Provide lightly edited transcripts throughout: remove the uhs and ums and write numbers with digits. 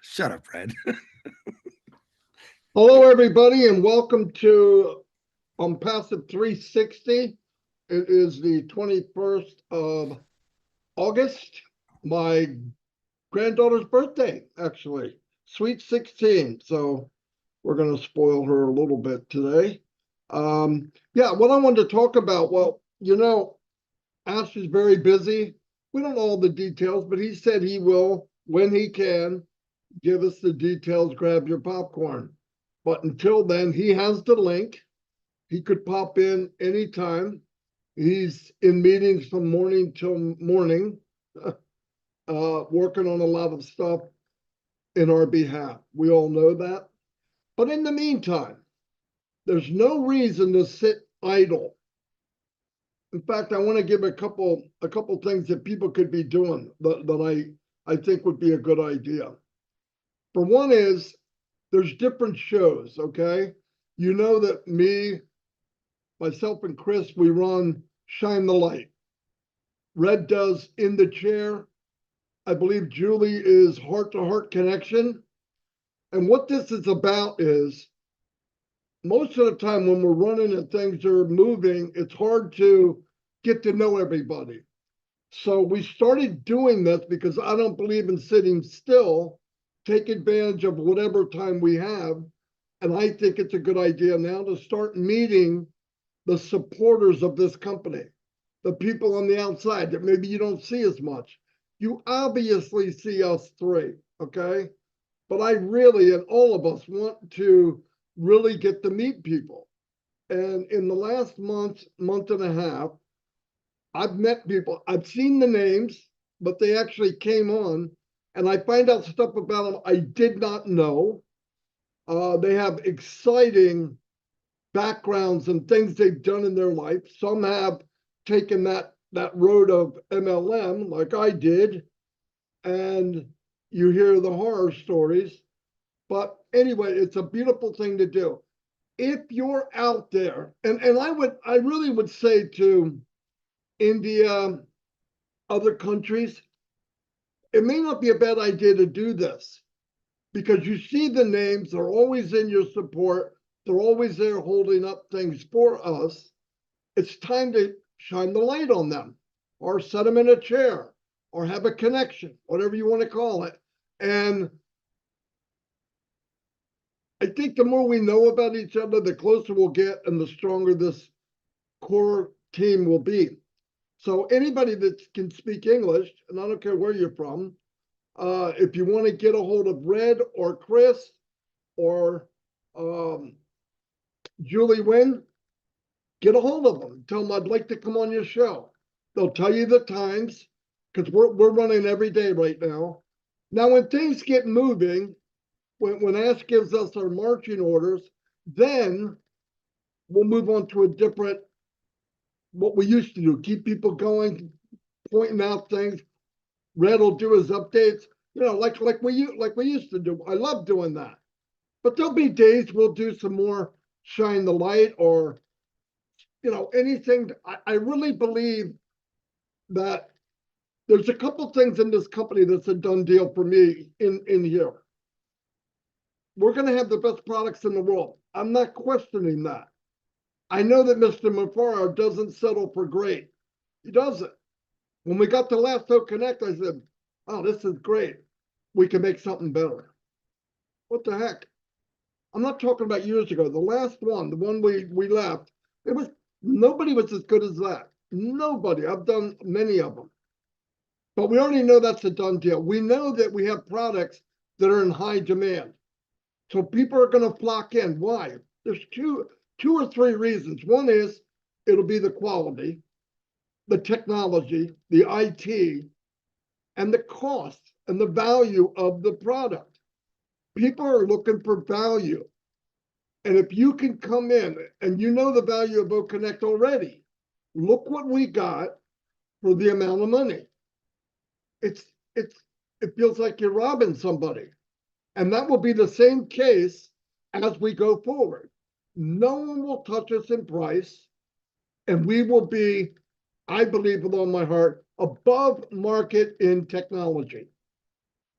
Shut up, Fred. Hello, everybody, and welcome to Onpassive 360. It is the 21st of August, my granddaughter's birthday, actually. Sweet 16. So we're going to spoil her a little bit today. Yeah, what I wanted to talk about, well, Ash is very busy. We don't know all the details, but he said he will, when he can, give us the details, grab your popcorn. But until then, he has the link. He could pop in anytime. He's in meetings from morning till morning, working on a lot of stuff in our behalf. We all know that. But in the meantime, there's no reason to sit idle. In fact, I want to give a couple things that people could be doing that I think would be a good idea. For one is there's different shows, okay? You know that myself and Chris, we run Shine the Light. Red does In the Chair. I believe Julie is Heart to Heart Connection. And what this is about is most of the time when we're running and things are moving, it's hard to get to know everybody. So we started doing this because I don't believe in sitting still, take advantage of whatever time we have. And I think it's a good idea now to start meeting the supporters of this company, the people on the outside that maybe you don't see as much. You obviously see us three, okay? But I really, and all of us, want to really get to meet people. And in the last month and a half, I've met people. I've seen the names, but they actually came on, and I find out stuff about them I did not know. They have exciting backgrounds and things they've done in their life. Some have taken that road of MLM like I did, and you hear the horror stories. But anyway, it's a beautiful thing to do. If you're out there, and I really would say to India, other countries, it may not be a bad idea to do this because you see the names, they're always in your support, they're always there holding up things for us. It's time to shine the light on them or set them in a chair or have a connection, whatever you want to call it. And I think the more we know about each other, the closer we'll get and the stronger this core team will be. So anybody that can speak English, and I don't care where you're from, if you want to get a hold of Red or Chris or Julie Wynn, get a hold of them. Tell them I'd like to come on your show. They'll tell you the times because we're running every day right now. Now, when things get moving, when Ash gives us our marching orders, then we'll move on to a different, what we used to do, keep people going, pointing out things. Red will do his updates, like we used to do. I love doing that. But there'll be days we'll do some more shine the light or anything. I really believe that there's a couple things in this company that's a done deal for me in here. We're going to have the best products in the world. I'm not questioning that. I know that Mr. Mufareh doesn't settle for great. He doesn't. When we got the Lasso Connect, I said, oh, this is great. We can make something better. What the heck? I'm not talking about years ago. The last one, the one we left, it was nobody was as good as that. Nobody. I've done many of them. But we already know that's a done deal. We know that we have products that are in high demand. So people are going to flock in. Why? There's two or three reasons. One is it'll be the quality, the technology, the IT, and the cost and the value of the product. People are looking for value. And if you can come in and you know the value of OConnect already, look what we got for the amount of money. It feels like you're robbing somebody. And that will be the same case as we go forward. No one will touch us in price, and we will be, I believe with all my heart, above market in technology.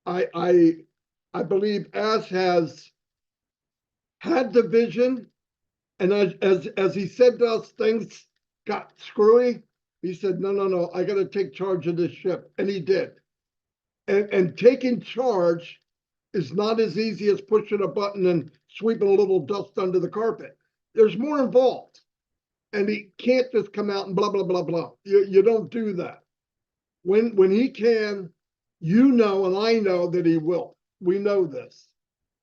I believe Ash has had the vision, and as he said to us, things got screwy. He said, no, I got to take charge of this ship. And he did. And taking charge is not as easy as pushing a button and sweeping a little dust under the carpet. There's more involved. And he can't just come out and blah, blah, blah, blah. You don't do that. When he can, you know, and I know that he will. We know this.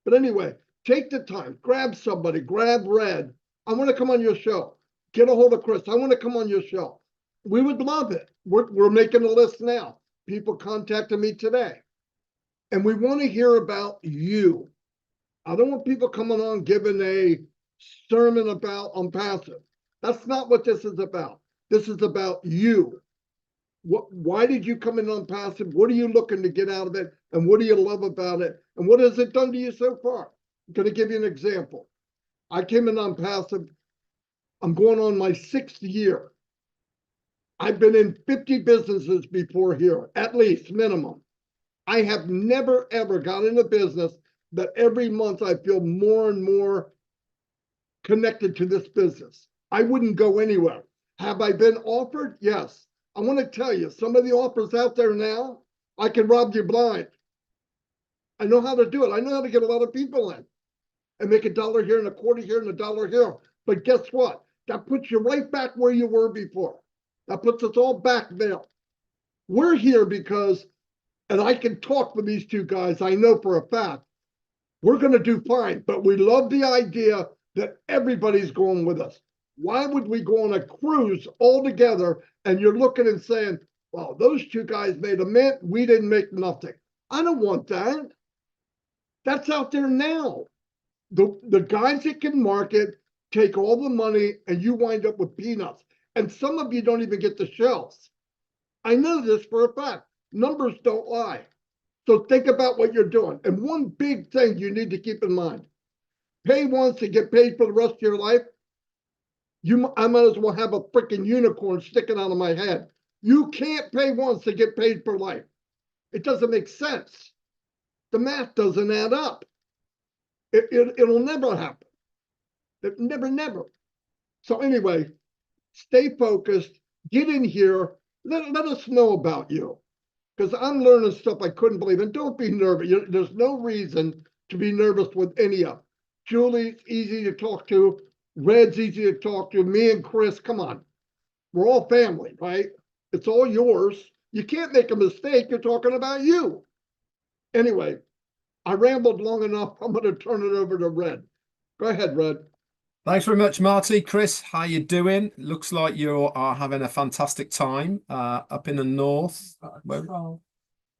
But anyway, take the time, grab somebody, grab Red. I want to come on your show. Get a hold of Chris. I want to come on your show. We would love it. We're making a list now. People contacted me today. And we want to hear about you. I don't want people coming on giving a sermon about Onpassive. That's not what this is about. This is about you. Why did you come in Onpassive? What are you looking to get out of it? And what do you love about it? And what has it done to you so far? I'm going to give you an example. I came in Onpassive. I'm going on my 6th year. I've been in 50 businesses before here, at least minimum. I have never, ever got in a business that every month I feel more and more connected to this business. I wouldn't go anywhere. Have I been offered? Yes. I want to tell you, some of the offers out there now, I can rob you blind. I know how to do it. I know how to get a lot of people in and make $1 here and a quarter here and $1 here. But guess what? That puts you right back where you were before. That puts us all back there. We're here because, and I can talk with these two guys, I know for a fact, we're going to do fine. But we love the idea that everybody's going with us. Why would we go on a cruise all together and you're looking and saying, well, those two guys made a mint, we didn't make nothing. I don't want that. That's out there now. The guys that can market take all the money and you wind up with peanuts. And some of you don't even get the shells. I know this for a fact. Numbers don't lie. So think about what you're doing. And one big thing you need to keep in mind, pay once to get paid for the rest of your life. I might as well have a freaking unicorn sticking out of my head. You can't pay once to get paid for life. It doesn't make sense. The math doesn't add up. It'll never happen. It never. So anyway, stay focused, get in here, let us know about you. Because I'm learning stuff I couldn't believe. And don't be nervous. There's no reason to be nervous with any of them. Julie's easy to talk to. Red's easy to talk to. Me and Chris, come on. We're all family, right? It's all yours. You can't make a mistake. You're talking about you. Anyway, I rambled long enough. I'm going to turn it over to Red. Go ahead, Red. Thanks very much, Marty. Chris, how you doing? Looks like you are having a fantastic time up in the north,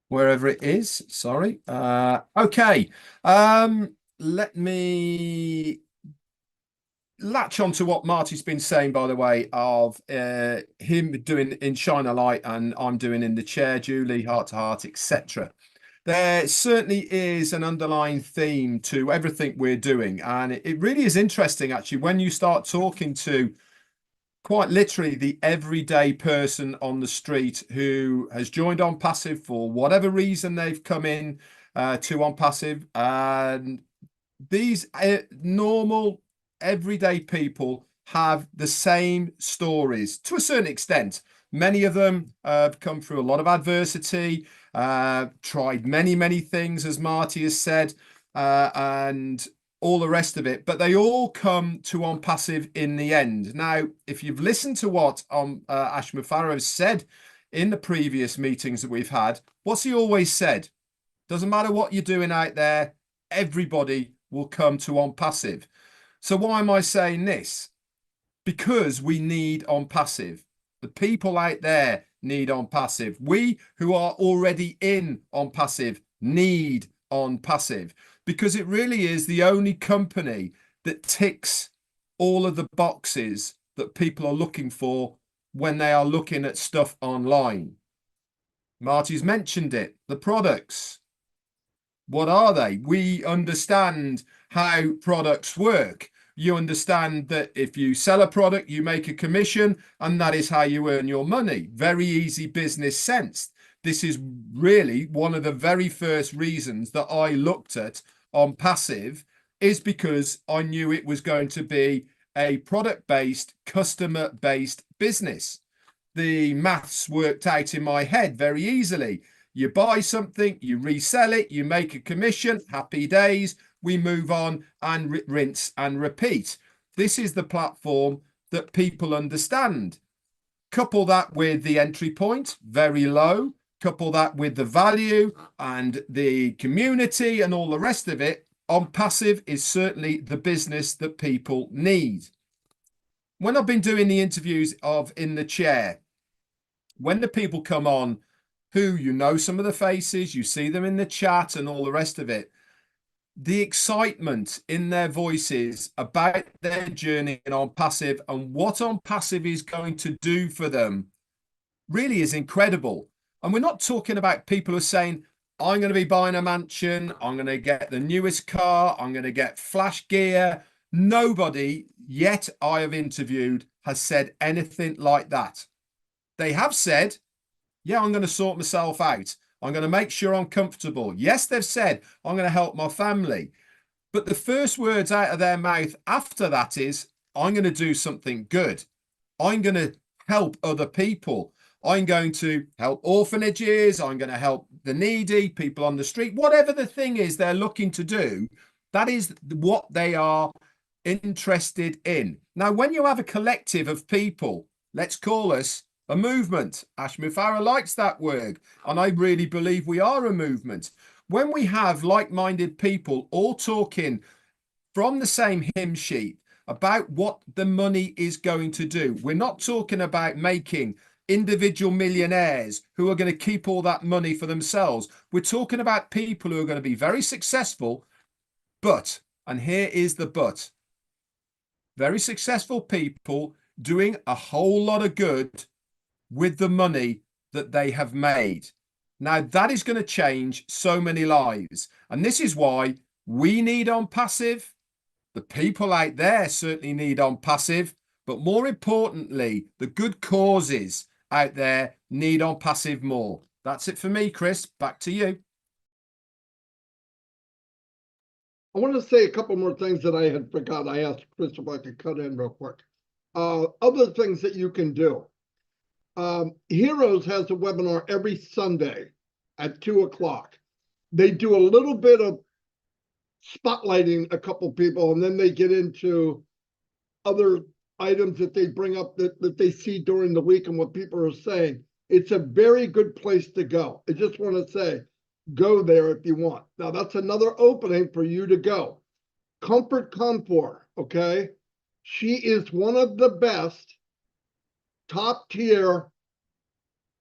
wherever it is. Sorry. Okay. Let me latch on to what Marty's been saying, by the way, of him doing in Shine a Light and I'm doing in the chair, Julie, Heart to Heart, etc. There certainly is an underlying theme to everything we're doing. And it really is interesting, actually, when you start talking to quite literally the everyday person on the street who has joined Onpassive for whatever reason they've come in to Onpassive. And these normal, everyday people have the same stories to a certain extent. Many of them have come through a lot of adversity, tried many things, as Marty has said, and all the rest of it. But they all come to Onpassive in the end. Now, if you've listened to what Ash Mufareh said in the previous meetings that we've had, what's he always said? Doesn't matter what you're doing out there, everybody will come to Onpassive. So why am I saying this? Because we need Onpassive. The people out there need Onpassive. We who are already in Onpassive need Onpassive, because it really is the only company that ticks all of the boxes that people are looking for when they are looking at stuff online. Marty's mentioned it, the products. What are they? We understand how products work. You understand that if you sell a product, you make a commission, and that is how you earn your money. Very easy business sense. this is really one of the very first reasons that I looked at Onpassive, is because I knew it was going to be a product-based, customer-based business. The maths worked out in my head very easily. You buy something, you resell it, you make a commission, happy days, we move on and rinse and repeat. This is the platform that people understand. Couple that with the entry point, very low, couple that with the value and the community and all the rest of it. Onpassive is certainly the business that people need. When I've been doing the interviews of In the Chair, when the people come on who you know some of the faces, you see them in the chat and all the rest of it, the excitement in their voices about their journey in Onpassive and what Onpassive is going to do for them really is incredible. And we're not talking about people who are saying, I'm going to be buying a mansion, I'm going to get the newest car, I'm going to get flash gear. Nobody yet I have interviewed has said anything like that. They have said, yeah, I'm going to sort myself out. I'm going to make sure I'm comfortable. Yes, they've said, I'm going to help my family. But the first words out of their mouth after that is, I'm going to do something good. I'm going to help other people. I'm going to help orphanages. I'm going to help the needy, people on the street. Whatever the thing is they're looking to do, that is what they are interested in. Now, when you have a collective of people, let's call us a movement. Ash Mufareh likes that word, and I really believe we are a movement. When we have like-minded people all talking from the same hymn sheet about what the money is going to do, we're not talking about making individual millionaires who are going to keep all that money for themselves. We're talking about people who are going to be very successful, but, and here is the but, very successful people doing a whole lot of good with the money that they have made. Now, that is going to change so many lives. And this is why we need Onpassive. The people out there certainly need Onpassive. But more importantly, the good causes out there need Onpassive more. That's it for me, Chris. Back to you. I want to say a couple more things that I had forgot. I asked Chris if I could cut in real quick. Other things that you can do. Heroes has a webinar every Sunday at 2:00. They do a little bit of spotlighting a couple people, and then they get into other items that they bring up that they see during the week and what people are saying. It's a very good place to go. I just want to say, go there if you want. Now, that's another opening for you to go. Comfort Comfort, okay? She is one of the best top tier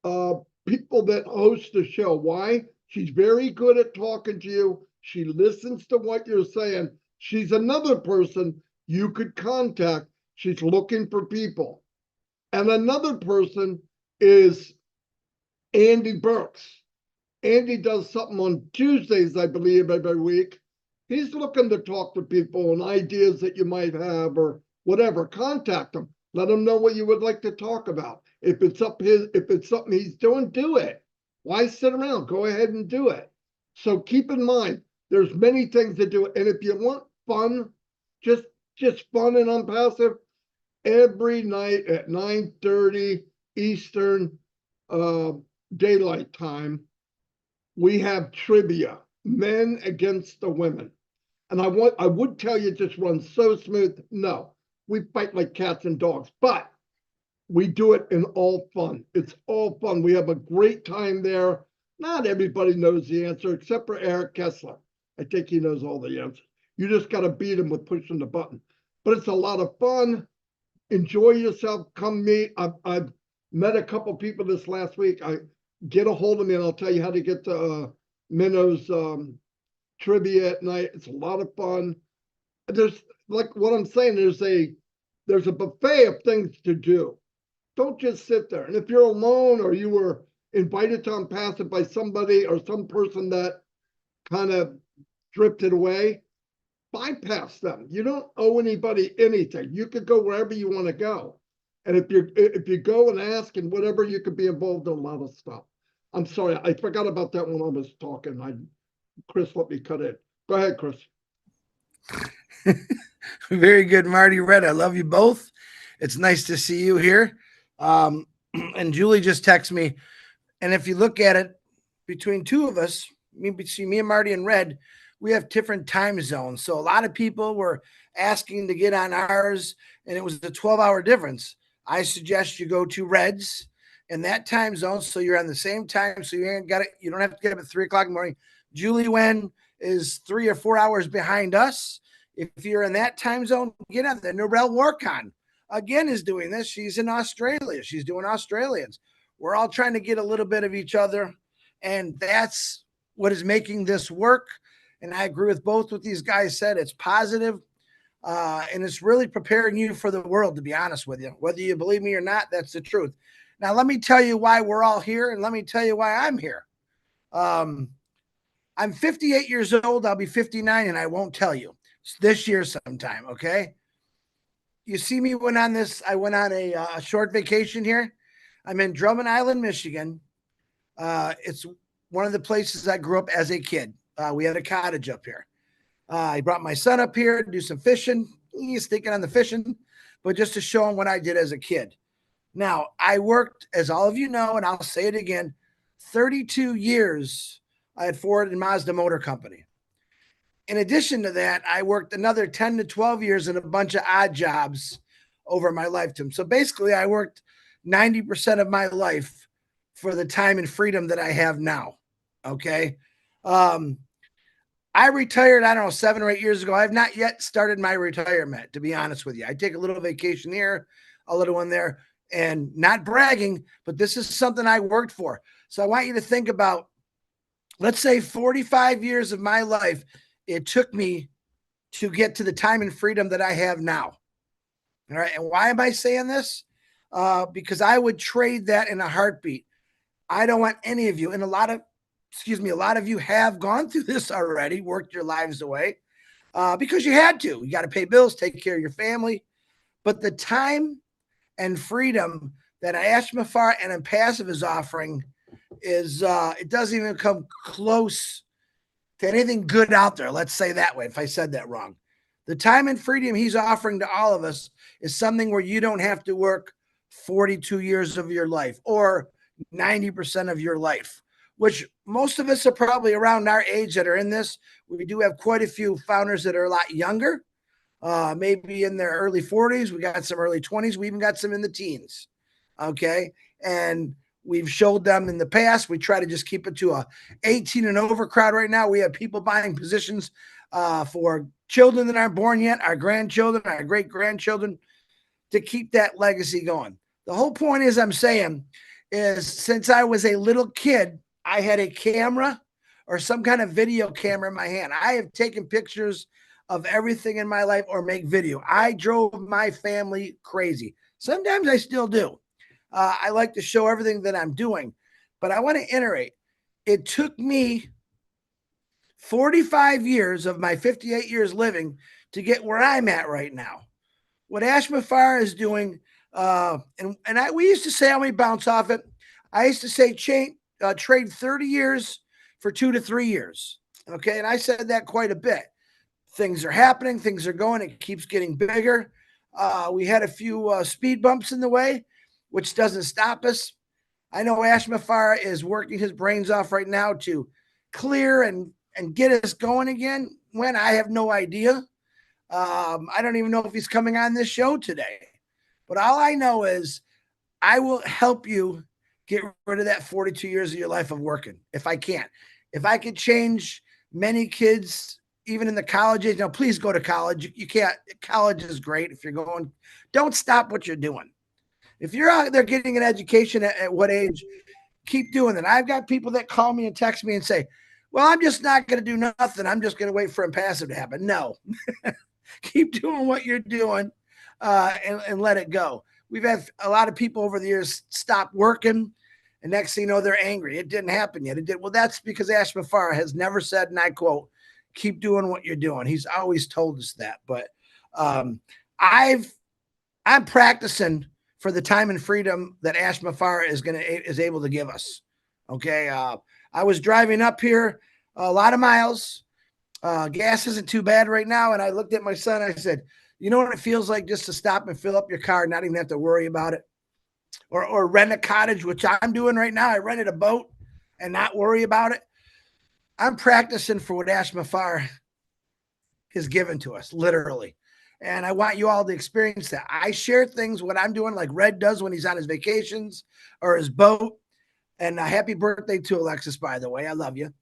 people that host the show. Why? She's very good at talking to you. She listens to what you're saying. She's another person you could contact. She's looking for people. And another person is Andy Burks. Andy does something on Tuesdays, I believe, every week. He's looking to talk to people and ideas that you might have or whatever. Contact him. Let him know what you would like to talk about. If it's something he's doing, do it. Why sit around? Go ahead and do it. So keep in mind, there's many things to do. And if you want fun, just fun and Onpassive, every night at 9:30 Eastern daylight time, we have trivia, men against the women. And I would tell you just run so smooth. No, we fight like cats and dogs, but we do it in all fun. It's all fun. We have a great time there. Not everybody knows the answer except for Eric Kessler. I think he knows all the answers. You just got to beat him with pushing the button. But it's a lot of fun. Enjoy yourself. Come meet. I've met a couple people this last week. Get a hold of me and I'll tell you how to get to Minnow's trivia at night. It's a lot of fun. There's, like what I'm saying, there's a buffet of things to do. Don't just sit there. And if you're alone or you were invited to Onpassive by somebody or some person that kind of drifted away, bypass them. You don't owe anybody anything. You could go wherever you want to go. And if you go and ask and whatever, you could be involved in a lot of stuff. I'm sorry, I forgot about that when I was talking. Chris let me cut in. Go ahead, Chris. Very good, Marty. Red, I love you both. It's nice to see you here. And Julie just texted me. And if you look at it, between two of us, between me and Marty and Red, we have different time zones. So a lot of people were asking to get on ours, and it was a 12-hour difference. I suggest you go to Red's in that time zone, so you're on the same time. So you ain't got it. You don't have to get up at 3 o'clock in the morning. Julie Wen is 3 or 4 hours behind us. If you're in that time zone, get on there. Norel Warcon again is doing this. She's in Australia. She's doing Australians. We're all trying to get a little bit of each other, and that's what is making this work. And I agree with both what these guys said. It's positive, and it's really preparing you for the world, to be honest with you. Whether you believe me or not, that's the truth. Now, let me tell you why we're all here, and let me tell you why I'm here. I'm 58 years old. I'll be 59, and I won't tell you. It's this year sometime, okay? You see me I went on a short vacation here. I'm in Drummond Island, Michigan. It's one of the places I grew up as a kid. We had a cottage up here. I brought my son up here to do some fishing. He's thinking on the fishing, but just to show him what I did as a kid. Now, I worked, as all of you know, and I'll say it again, 32 years I had Ford and Mazda Motor Company. In addition to that, I worked another 10 to 12 years in a bunch of odd jobs over my lifetime. So basically, I worked 90% of my life for the time and freedom that I have now. Okay. I retired, I don't know, 7 or 8 years ago. I have not yet started my retirement, to be honest with you. I take a little vacation here, a little one there, and not bragging, but this is something I worked for. So I want you to think about, let's say 45 years of my life, it took me to get to the time and freedom that I have now. All right. And why am I saying this? Because I would trade that in a heartbeat. I don't want any of you, and a lot of you have gone through this already, worked your lives away because you had to. You got to pay bills, take care of your family. But the time and freedom that Mufareh and Onpassive is offering is it doesn't even come close to anything good out there. Let's say that way, if I said that wrong. The time and freedom he's offering to all of us is something where you don't have to work 42 years of your life or 90% of your life, which most of us are probably around our age that are in this. We do have quite a few founders that are a lot younger, maybe in their early 40s. We got some early 20s. We even got some in the teens. Okay. And we've showed them in the past. We try to just keep it to a 18 and over crowd right now. We have people buying positions for children that aren't born yet, our grandchildren, our great grandchildren, to keep that legacy going. The whole point is, I'm saying, is since I was a little kid, I had a camera or some kind of video camera in my hand. I have taken pictures of everything in my life or make video. I drove my family crazy. Sometimes I still do. I like to show everything that I'm doing, but I want to iterate. It took me 45 years of my 58 years living to get where I'm at right now. What Mufareh is doing, we used to say, how many bounce off it? I used to say trade 30 years for 2 to 3 years. Okay. And I said that quite a bit. Things are happening. Things are going. It keeps getting bigger. We had a few speed bumps in the way, which doesn't stop us. I know Mufareh is working his brains off right now to clear and get us going again. When I have no idea. I don't even know if he's coming on this show today. But all I know is I will help you get rid of that 42 years of your life of working if I can. If I could change many kids, even in the college age. Now, please go to college. You can't. College is great if you're going. Don't stop what you're doing. If you're out there getting an education at what age, keep doing it. I've got people that call me and text me and say, well, I'm just not going to do nothing. I'm just going to wait for Onpassive to happen. No. Keep doing what you're doing and let it go. We've had a lot of people over the years stop working, and next thing you know, they're angry. It didn't happen yet. It did. Well, that's because Mufareh has never said, and I quote, keep doing what you're doing. He's always told us that. But I'm practicing for the time and freedom that Mufareh is able to give us. Okay. I was driving up here a lot of miles. Gas isn't too bad right now. And I looked at my son. I said, you know what it feels like just to stop and fill up your car, not even have to worry about it, or rent a cottage, which I'm doing right now. I rented a boat and not worry about it. I'm practicing for what Mufareh has given to us, literally. And I want you all to experience that. I share things, what I'm doing, like Red does when he's on his vacations or his boat. And happy birthday to Alexis, by the way. I love you.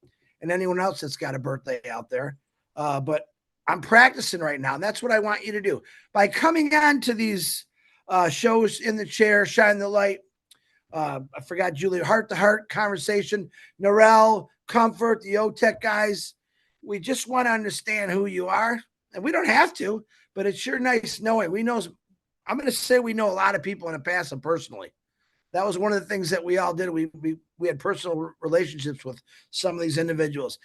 And anyone else that's got a birthday out there. But I'm practicing right now. And that's what I want you to do. By coming on to these shows in the chair, shine the light. I forgot Julia, heart to heart conversation, Norel, Comfort, the OTech guys. We just want to understand who you are. And we don't have to, but it's sure nice knowing. We know, I'm going to say we know a lot of people in Onpassive personally. That was one of the things that we all did. We had personal relationships with some of these individuals.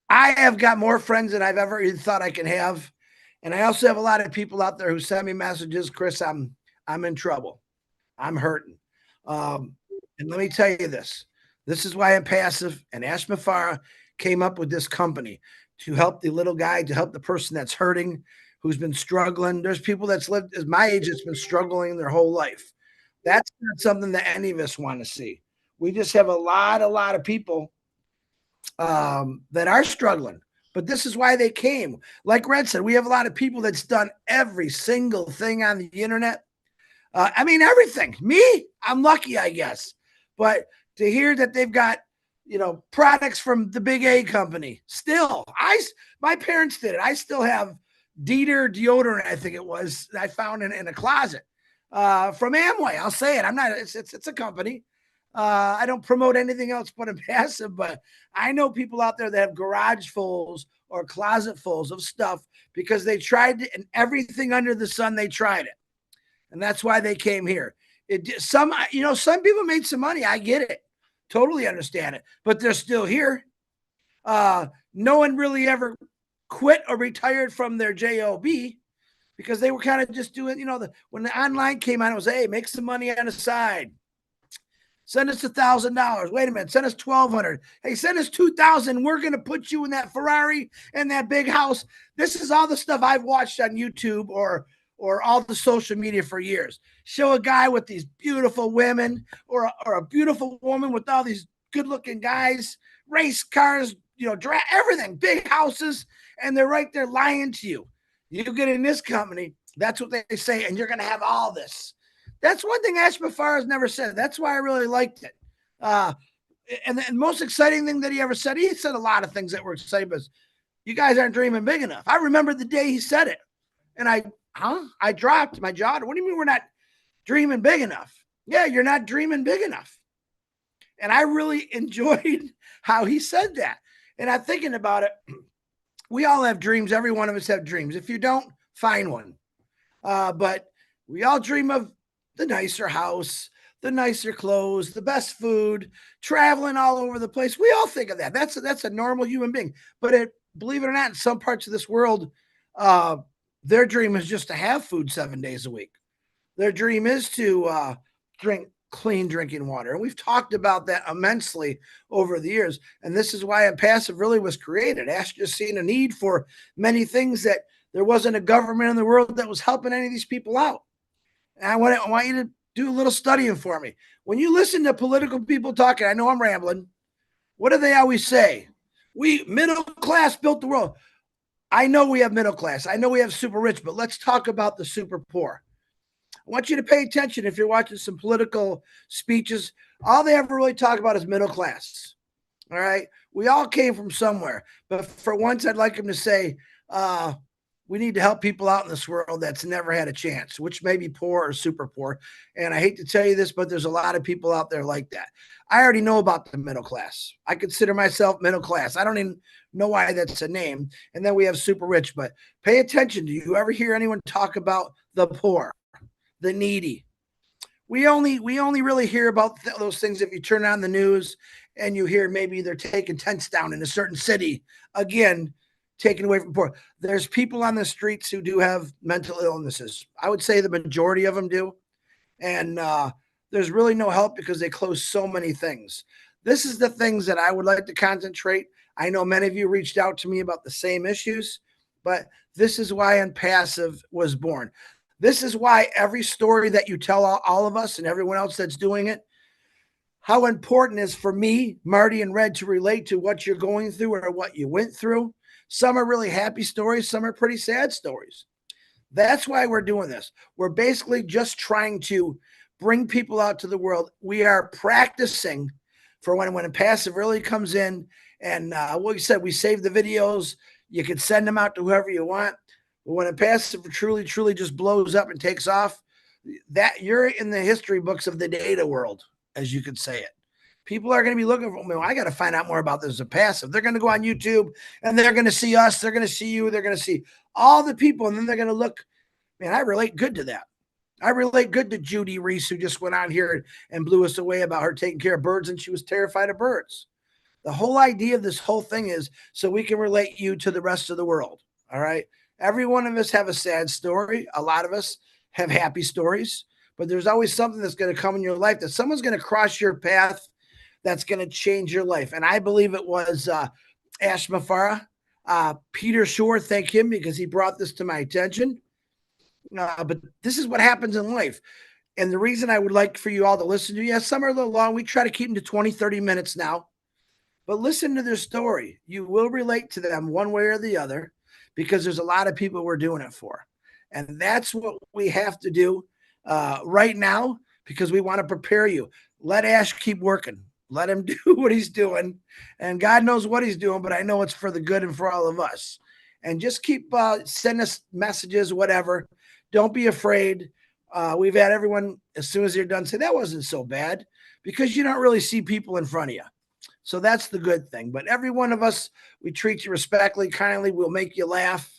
I have got more friends than I've ever even thought I can have. And I also have a lot of people out there who send me messages, Chris, I'm in trouble. I'm hurting. And let me tell you this. This is why Onpassive and Mufareh came up with this company to help the little guy, to help the person that's hurting, who's been struggling. There's people that's lived as my age that's been struggling their whole life. That's not something that any of us want to see. We just have a lot of people that are struggling. But this is why they came. Like Red said, we have a lot of people that's done every single thing on the internet. I mean, everything. Me, I'm lucky, I guess. But to hear that they've got, products from the big A company, still, my parents did it. I still have Dieter deodorant, I think it was, I found in a closet from Amway. I'll say it. I'm not, it's a company. I don't promote anything else but Onpassive, but I know people out there that have garage fulls or closet fulls of stuff because they tried it, and everything under the sun, they tried it. And that's why they came here. Some people made some money. I get it. Totally understand it. But they're still here. No one really ever quit or retired from their job because they were kind of just doing, when the online came on, it was, hey, make some money on the side. Send us $1,000. Wait a minute. Send us $1,200. Hey, send us $2,000. We're going to put you in that Ferrari and that big house. This is all the stuff I've watched on YouTube or all the social media for years. Show a guy with these beautiful women or a beautiful woman with all these good looking guys, race cars, everything, big houses. And they're right there lying to you. You get in this company. That's what they say. And you're going to have all this. That's one thing Mufareh has never said. That's why I really liked it. And the most exciting thing that he said a lot of things that were exciting, but you guys aren't dreaming big enough. I remember the day he said it. And I dropped my jaw. What do you mean we're not dreaming big enough? Yeah, you're not dreaming big enough. And I really enjoyed how he said that. And I'm thinking about it. We all have dreams. Every one of us have dreams. If you don't, find one. But we all dream of the nicer house, the nicer clothes, the best food, traveling all over the place. We all think of that. That's a normal human being. But believe it or not, in some parts of this world, their dream is just to have food 7 days a week. Their dream is to drink clean drinking water. And we've talked about that immensely over the years. And this is why Onpassive really was created. Ash just seen a need for many things that there wasn't a government in the world that was helping any of these people out. And I want you to do a little studying for me. When you listen to political people talking, I know I'm rambling. What do they always say? We middle class built the world. I know we have middle class. I know we have super rich, but let's talk about the super poor. I want you to pay attention if you're watching some political speeches. All they ever really talk about is middle class. All right. We all came from somewhere. But for once, I'd like them to say, we need to help people out in this world that's never had a chance, which may be poor or super poor. And I hate to tell you this, but there's a lot of people out there like that. I already know about the middle class. I consider myself middle class. I don't even know why that's a name. And then we have super rich, but pay attention. Do you ever hear anyone talk about the poor, the needy? We only really hear about those things if you turn on the news and you hear maybe they're taking tents down in a certain city. Again, taken away from poor. There's people on the streets who do have mental illnesses. I would say the majority of them do. And there's really no help because they close so many things. This is the things that I would like to concentrate. I know many of you reached out to me about the same issues, but this is why Onpassive was born. This is why every story that you tell all of us and everyone else that's doing it, how important it is for me, Marty, and Red to relate to what you're going through or what you went through. Some are really happy stories, some are pretty sad stories. That's why we're doing this. We're basically just trying to bring people out to the world. We are practicing for when Onpassive really comes in. And what we said, we save the videos. You can send them out to whoever you want. But when Onpassive truly just blows up and takes off, that you're in the history books of the data world, as you could say it. People are going to be looking for me. Well, I got to find out more about this Onpassive. They're going to go on YouTube and they're going to see us. They're going to see you. They're going to see all the people. And then they're going to look, man, I relate good to that. I relate good to Judy Reese, who just went on here and blew us away about her taking care of birds, and she was terrified of birds. The whole idea of this whole thing is so we can relate you to the rest of the world. All right. Every one of us have a sad story. A lot of us have happy stories, but there's always something that's going to come in your life that someone's going to cross your path that's going to change your life. And I believe it was Ash Mufareh. Peter Shore, thank him because he brought this to my attention. But this is what happens in life. And the reason I would like for you all to listen to, yes, some are a little long. We try to keep them to 20, 30 minutes now. But listen to their story. You will relate to them one way or the other because there's a lot of people we're doing it for. And that's what we have to do right now because we want to prepare you. Let Ash keep working. Let him do what he's doing. And God knows what he's doing, but I know it's for the good and for all of us. And just keep sending us messages, whatever. Don't be afraid. We've had everyone, as soon as they're done, say, that wasn't so bad because you don't really see people in front of you. So that's the good thing. But every one of us, we treat you respectfully, kindly. We'll make you laugh.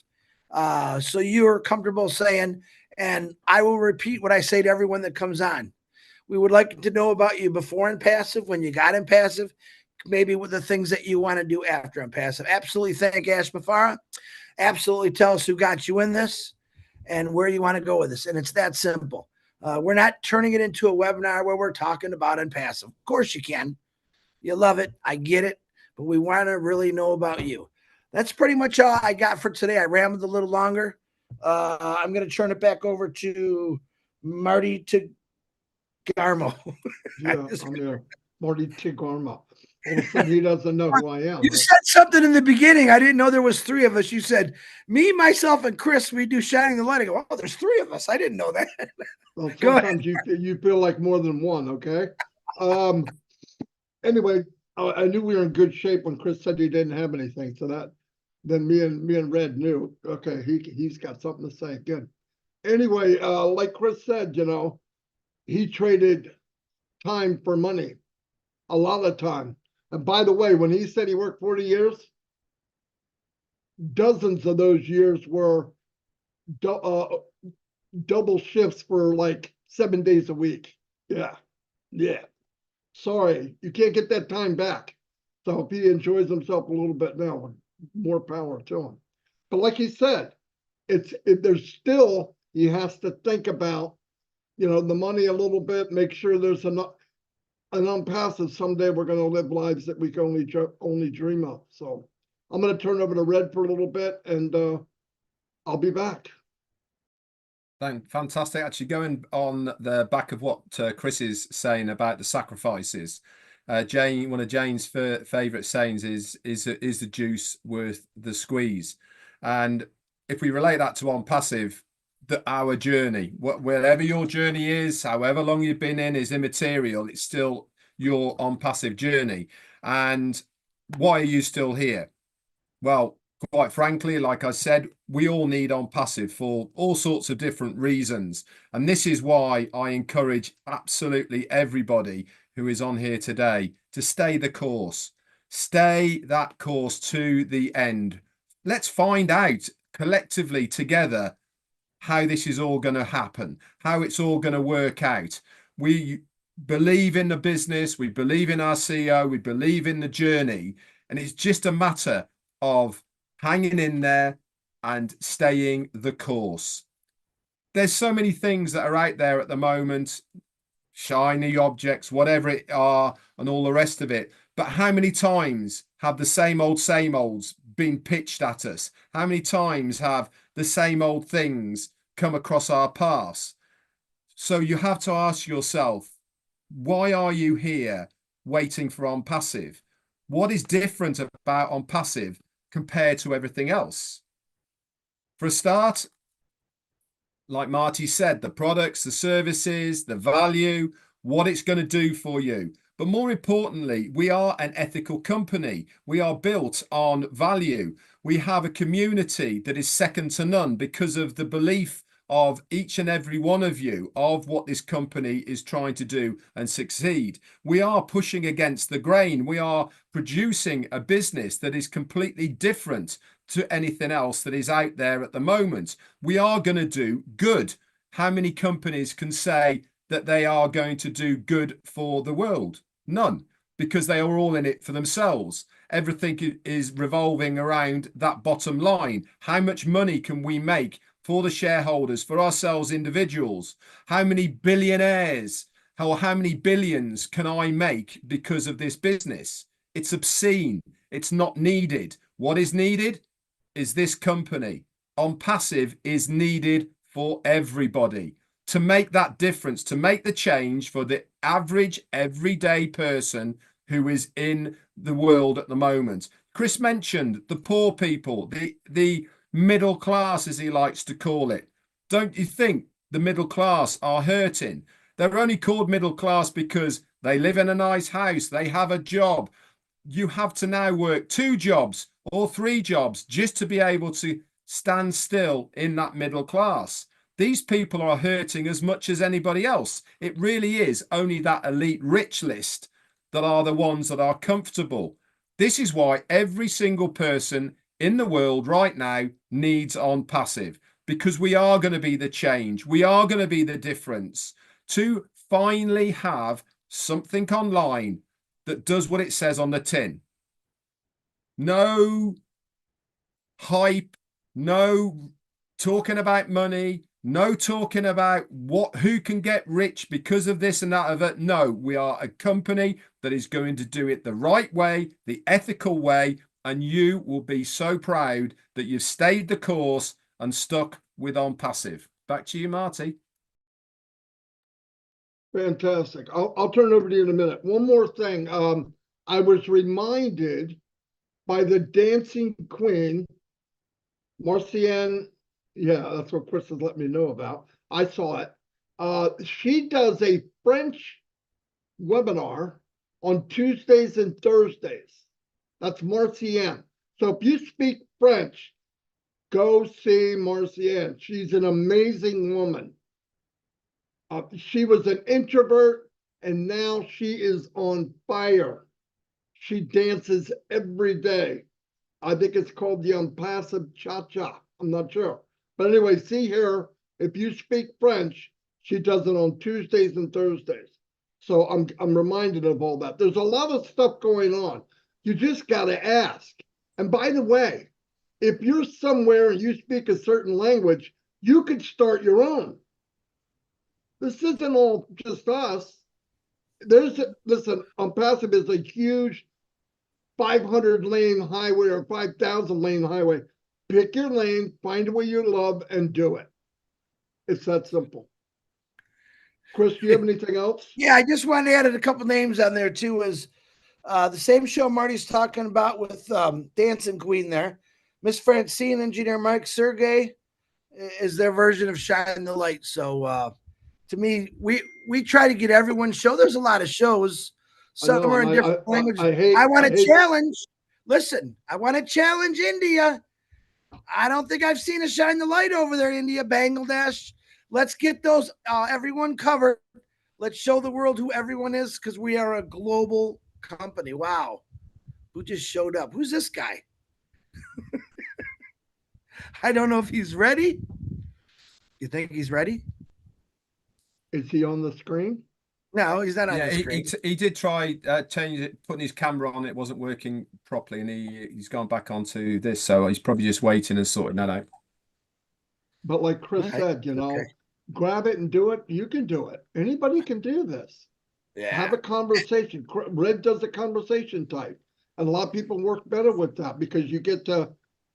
So you're comfortable saying, and I will repeat what I say to everyone that comes on. We would like to know about you before Onpassive, when you got Onpassive, maybe with the things that you want to do after Onpassive. Absolutely thank Ash Mufareh. Absolutely tell us who got you in this and where you want to go with this. And it's that simple. We're not turning it into a webinar where we're talking about Onpassive. Of course you can. You love it. I get it. But we want to really know about you. That's pretty much all I got for today. I rambled a little longer. I'm going to turn it back over to Marty Garmo. Yeah, I'm here. Marty Tigarma. All of a sudden, he doesn't know who I am. You said something in the beginning. I didn't know there was three of us. You said, me, myself, and Chris, we do Shining the Light. I go, oh, there's three of us. I didn't know that. Well, Go sometimes you feel like more than one, okay? Anyway, I knew we were in good shape when Chris said he didn't have anything. So that then me and Red knew, okay, he's got something to say. Good. Anyway, like Chris said, he traded time for money, a lot of time. And by the way, when he said he worked 40 years, dozens of those years were double shifts for like 7 days a week. Yeah. Sorry, you can't get that time back. So if he enjoys himself a little bit now, more power to him. But like he said, there's still, he has to think about, the money a little bit, make sure there's an Onpassive. Someday we're going to live lives that we can only dream of. So I'm going to turn over to Red for a little bit and I'll be back. Fantastic. Actually, going on the back of what Chris is saying about the sacrifices, Jane, one of Jane's favorite sayings is the juice worth the squeeze? And if we relate that to Onpassive, our journey, wherever your journey is, however long you've been in, is immaterial. It's still your Onpassive journey. And why are you still here? Well, quite frankly, like I said, we all need Onpassive for all sorts of different reasons. And this is why I encourage absolutely everybody who is on here today to stay the course. Stay that course to the end. Let's find out collectively together how this is all going to happen, how it's all going to work out. We believe in the business, we believe in our CEO, we believe in the journey, and it's just a matter of hanging in there and staying the course. There's so many things that are out there at the moment, shiny objects, whatever it are, and all the rest of it. But how many times have the same olds been pitched at us? How many times have the same old things come across our paths? So you have to ask yourself, why are you here waiting for Onpassive? What is different about Onpassive compared to everything else? For a start, like Marty said, the products, the services, the value, what it's going to do for you. But more importantly, we are an ethical company. We are built on value. We have a community that is second to none because of the belief of each and every one of you of what this company is trying to do and succeed. We are pushing against the grain. We are producing a business that is completely different to anything else that is out there at the moment. We are going to do good. How many companies can say that they are going to do good for the world? None, because they are all in it for themselves. Everything is revolving around that bottom line. How much money can we make for the shareholders, for ourselves individuals? How many billionaires or how many billions can I make because of this business? It's obscene. It's not needed. What is needed is this company. Onpassive is needed for everybody to make that difference, to make the change for the average everyday person who is in the world at the moment. Chris mentioned the poor people, the middle class, as he likes to call it. Don't you think the middle class are hurting? They're only called middle class because they live in a nice house, they have a job. You have to now work 2 jobs or 3 jobs just to be able to stand still in that middle class. These people are hurting as much as anybody else. It really is only that elite rich list that are the ones that are comfortable. This is why every single person in the world right now needs Onpassive, because we are going to be the change. We are going to be the difference to finally have something online that does what it says on the tin. No hype, no talking about money, no talking about who can get rich because of this and that of it. No, we are a company that is going to do it the right way, the ethical way, and you will be so proud that you've stayed the course and stuck with Onpassive. Back to you, Marty. Fantastic. I'll turn it over to you in a minute. One more thing. I was reminded by the dancing queen, Marcienne. Yeah, that's what Chris has let me know about. I saw it. She does a French webinar on Tuesdays and Thursdays. That's Marcienne. So if you speak French, go see Marcienne. She's an amazing woman. She was an introvert, and now she is on fire. She dances every day. I think it's called the Onpassive Cha-Cha. I'm not sure. But anyway, see here, if you speak French, she does it on Tuesdays and Thursdays. So I'm reminded of all that. There's a lot of stuff going on. You just got to ask. And by the way, if you're somewhere and you speak a certain language, you could start your own. This isn't all just us. Listen, Onpassive is a huge 500 lane highway or 5,000 lane highway. Pick your lane, find what you love, and do it. It's that simple. Chris, do you have anything else? Yeah, I just wanted to add a couple names on there too. Is the same show Marty's talking about with Dancing Queen there. Miss Francine, Engineer Mike, Sergey is their version of Shine the Light. So to me, we try to get everyone's show. There's a lot of shows. Some are in different languages. I want to challenge. Listen, I want to challenge India. I don't think I've seen a Shine the Light over there, India, Bangladesh. Let's get those everyone covered. Let's show the world who everyone is, because we are a global company. Wow. Who just showed up? Who's this guy? I don't know if he's ready. You think he's ready? Is he on the screen? No, he's not on the screen. He did try changing it, putting his camera on. It wasn't working properly, and he's gone back onto this. So he's probably just waiting and sorting that out. But like Chris said, you know, grab it and do it, you can do it. Anybody can do this. Have a conversation. Red does a conversation type. And a lot of people work better with that because you get to,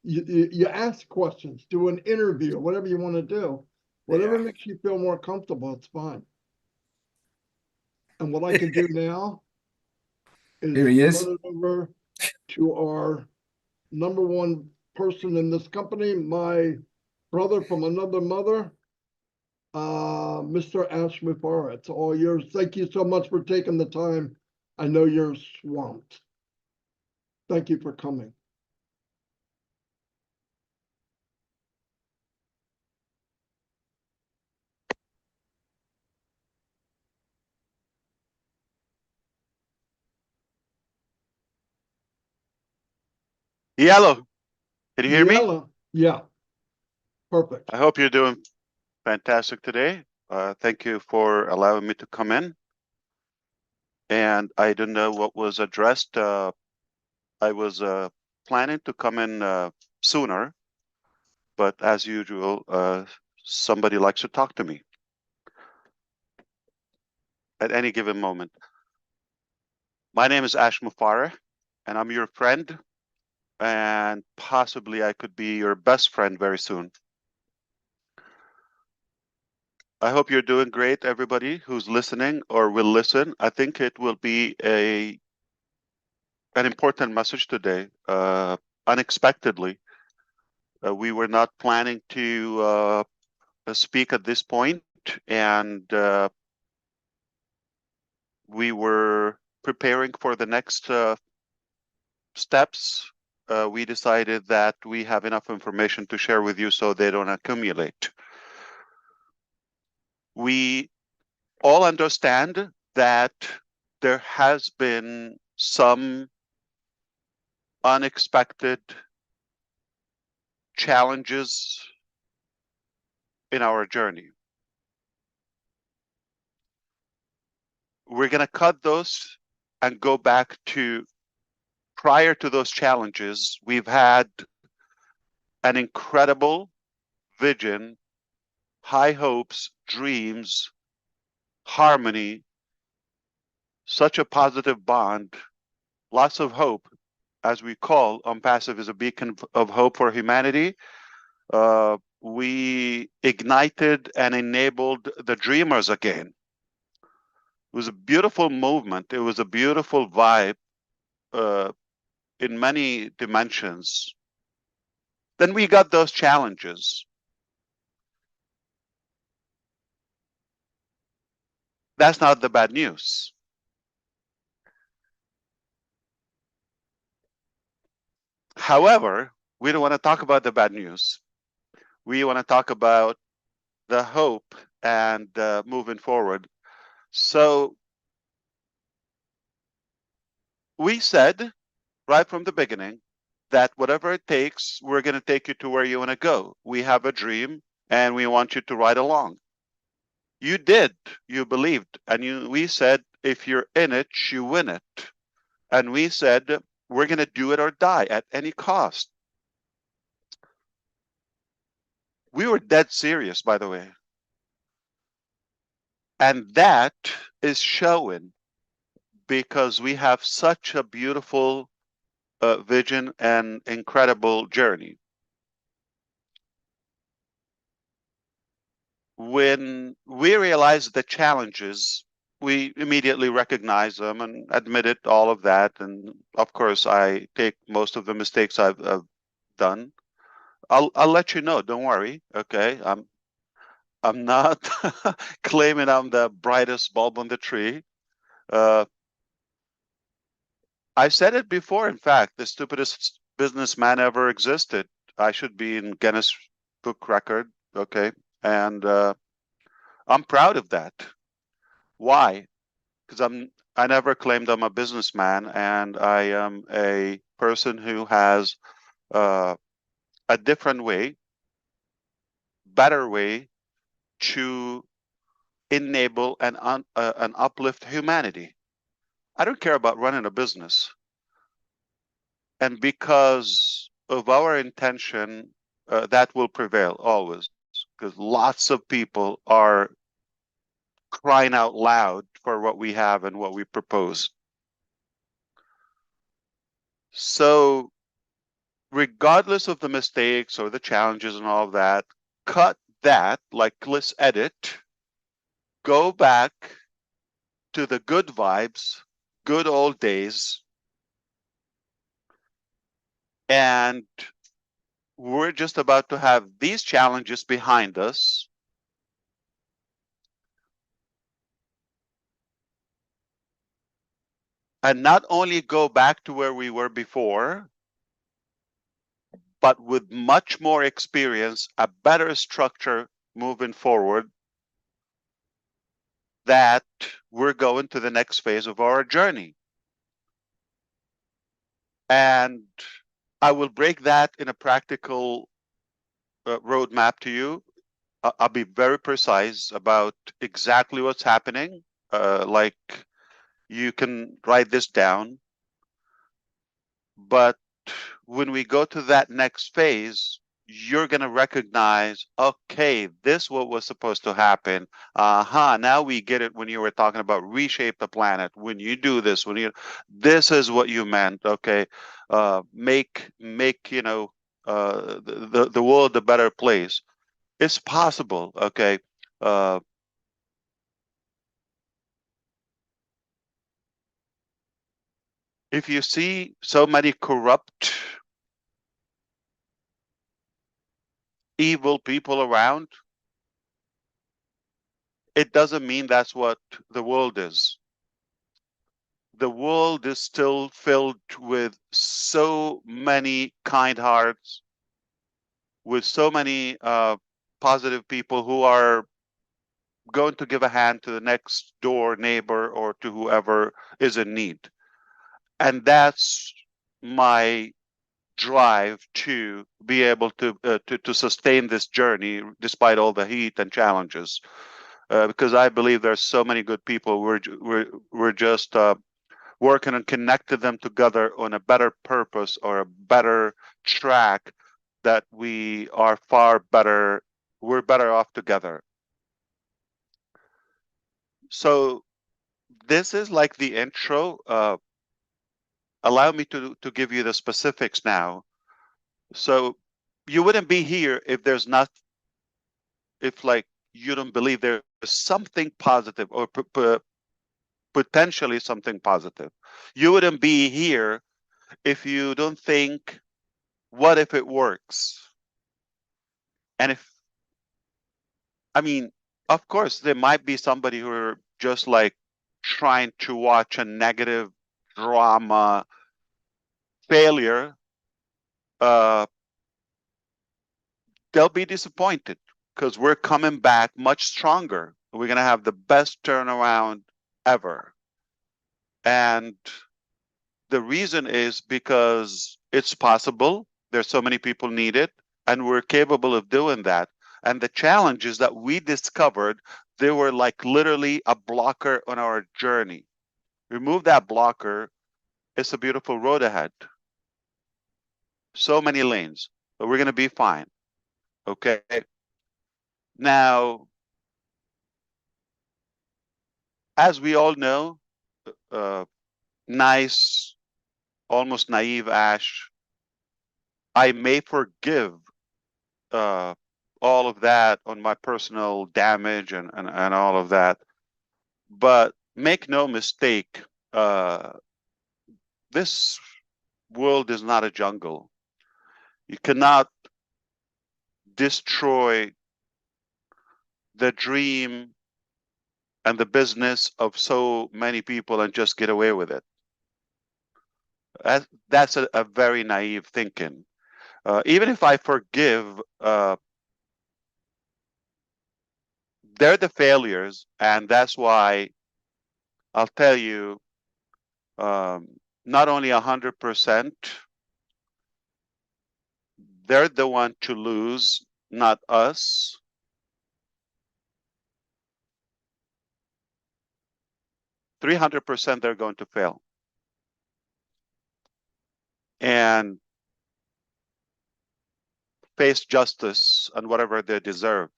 you ask questions, do an interview, whatever you want to do. Whatever Yeah. makes you feel more comfortable, it's fine. And what I can do now Here he is is. turn it over to our number one person in this company, my brother from another mother, Mr. Ash Mufareh. It's all yours. Thank you so much for taking the time. I know you're swamped. Thank you for coming. Yellow, can you hear me? Yella. Yeah, perfect. I hope you're doing fantastic today. Thank you for allowing me to come in. And I don't know what was addressed. I was planning to come in sooner, but as usual, somebody likes to talk to me at any given moment. My name is Ash Mufareh, and I'm your friend, and possibly I could be your best friend very soon. I hope you're doing great, everybody who's listening or will listen. I think it will be an important message today. Unexpectedly, we were not planning to speak at this point, and we were preparing for the next steps. We decided that we have enough information to share with you so they don't accumulate. We all understand that there has been some unexpected challenges in our journey. We're going to cut those and go back to prior to those challenges. We've had an incredible vision, high hopes, dreams, harmony, such a positive bond, lots of hope. As we call Onpassive is a beacon of hope for humanity. We ignited and enabled the dreamers again. It was a beautiful movement. It was a beautiful vibe in many dimensions. Then we got those challenges. That's not the bad news. However, we don't want to talk about the bad news. We want to talk about the hope and moving forward. So we said right from the beginning that whatever it takes, we're going to take you to where you want to go. We have a dream and we want you to ride along. You did, you believed, and we said, if you're in it, you win it. And we said, we're going to do it or die at any cost. We were dead serious, by the way. And that is showing because we have such a beautiful vision and incredible journey. When we realized the challenges, we immediately recognized them and admitted all of that. And of course, I take most of the mistakes I've done. I'll let you know. Don't worry. Okay, I'm not claiming I'm the brightest bulb on the tree. I've said it before. In fact, the stupidest businessman ever existed. I should be in Guinness Book Record. Okay, and I'm proud of that. Why? Because I never claimed I'm a businessman, and I am a person who has a different way, better way to enable and uplift humanity. I don't care about running a business. And because of our intention, that will prevail always. because lots of people are crying out loud for what we have and what we propose. So regardless of the mistakes or the challenges and all of that, cut that, like let's edit, go back to the good vibes, good old days, and we're just about to have these challenges behind us. And not only go back to where we were before, but with much more experience, a better structure moving forward, that we're going to the next phase of our journey. And I will break that in a practical roadmap to you. I'll be very precise about exactly what's happening. Like you can write this down. But when we go to that next phase, you're going to recognize, okay, this what was supposed to happen. Now we get it when you were talking about reshape the planet. When you do this, this is what you meant. Okay, make the world a better place. It's possible. Okay. If you see so many corrupt, evil people around, it doesn't mean that's what the world is. The world is still filled with so many kind hearts, with so many positive people who are going to give a hand to the next door neighbor or to whoever is in need. And that's my drive to be able to sustain this journey despite all the heat and challenges, because I believe there's so many good people. We're just working and connected them together on a better purpose or a better track, that we are far better. We're better off together. So this is like the intro. Allow me to give you the specifics now. So you wouldn't be here if there's not, if like you don't believe there's something positive or potentially something positive. You wouldn't be here if you don't think, what if it works? And of course, there might be somebody who are just like trying to watch a negative drama failure. They'll be disappointed, because we're coming back much stronger. We're going to have the best turnaround ever. And the reason is because it's possible. There's so many people need it, and we're capable of doing that. And the challenges that we discovered, they were like literally a blocker on our journey. Remove that blocker, it's a beautiful road ahead. So many lanes, but we're going to be fine. Okay. Now, as we all know, nice, almost naive Ash, I may forgive all of that on my personal damage and all of that. But make no mistake, this world is not a jungle. You cannot destroy the dream and the business of so many people and just get away with it. That's a very naive thinking. Even if I forgive, they're the failures, and that's why I'll tell you, not only 100%, they're the one to lose, not us. 300% they're going to fail. And face justice and whatever they deserve.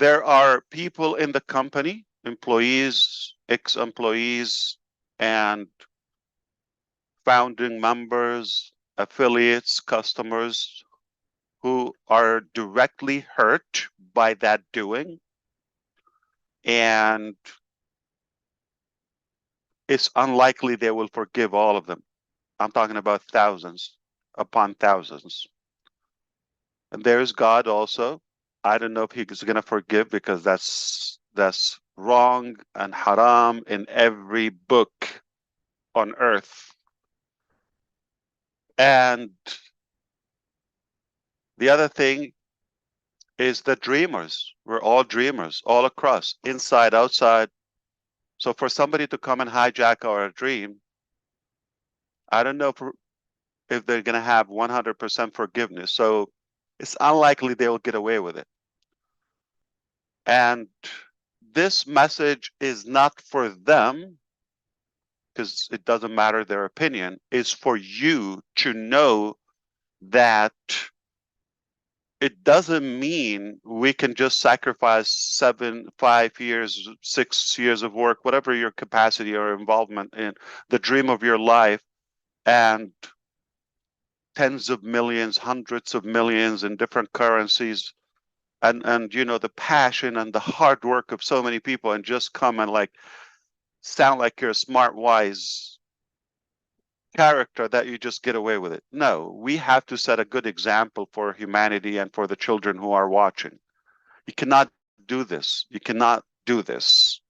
there are people in the company, employees, ex-employees, and founding members, affiliates, customers who are directly hurt by that doing. And it's unlikely they will forgive all of them. I'm talking about thousands upon thousands. And there's God also. I don't know if he's going to forgive, because that's wrong and haram in every book on earth. And the other thing is the dreamers. We're all dreamers, all across, inside, outside. So for somebody to come and hijack our dream, I don't know if they're going to have 100% forgiveness. So it's unlikely they will get away with it. And this message is not for them, because it doesn't matter their opinion. It's for you to know that it doesn't mean we can just sacrifice 5 years, 6 years of work, whatever your capacity or involvement in the dream of your life, and tens of millions, hundreds of millions in different currencies, and you know, the passion and the hard work of so many people, and just come and like sound like you're a smart, wise character that you just get away with it. No, we have to set a good example for humanity and for the children who are watching. You cannot do this. You cannot do this.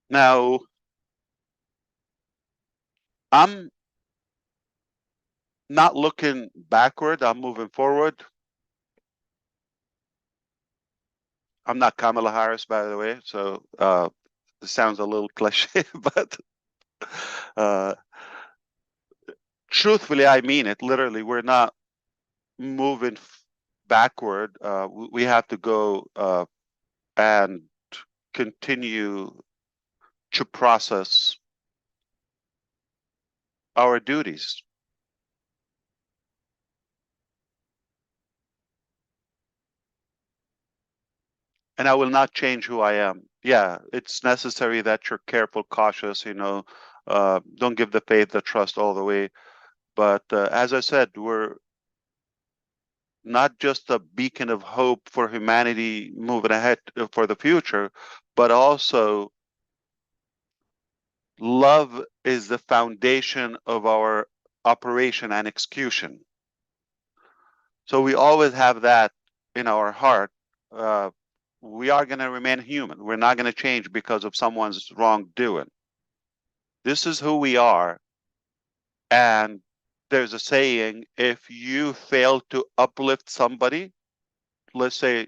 Now, I'm not looking backward. I'm moving forward. I'm not Kamala Harris, by the way, so it sounds a little cliche, but truthfully, I mean it. Literally, we're not moving backward. We have to go and continue to process our duties. And I will not change who I am. Yeah, it's necessary that you're careful, cautious, you know, don't give the faith, the trust all the way. But as I said, we're not just a beacon of hope for humanity moving ahead for the future, but also love is the foundation of our operation and execution. So we always have that in our heart. We are going to remain human. We're not going to change because of someone's wrongdoing. This is who we are. And there's a saying, if you fail to uplift somebody, let's say,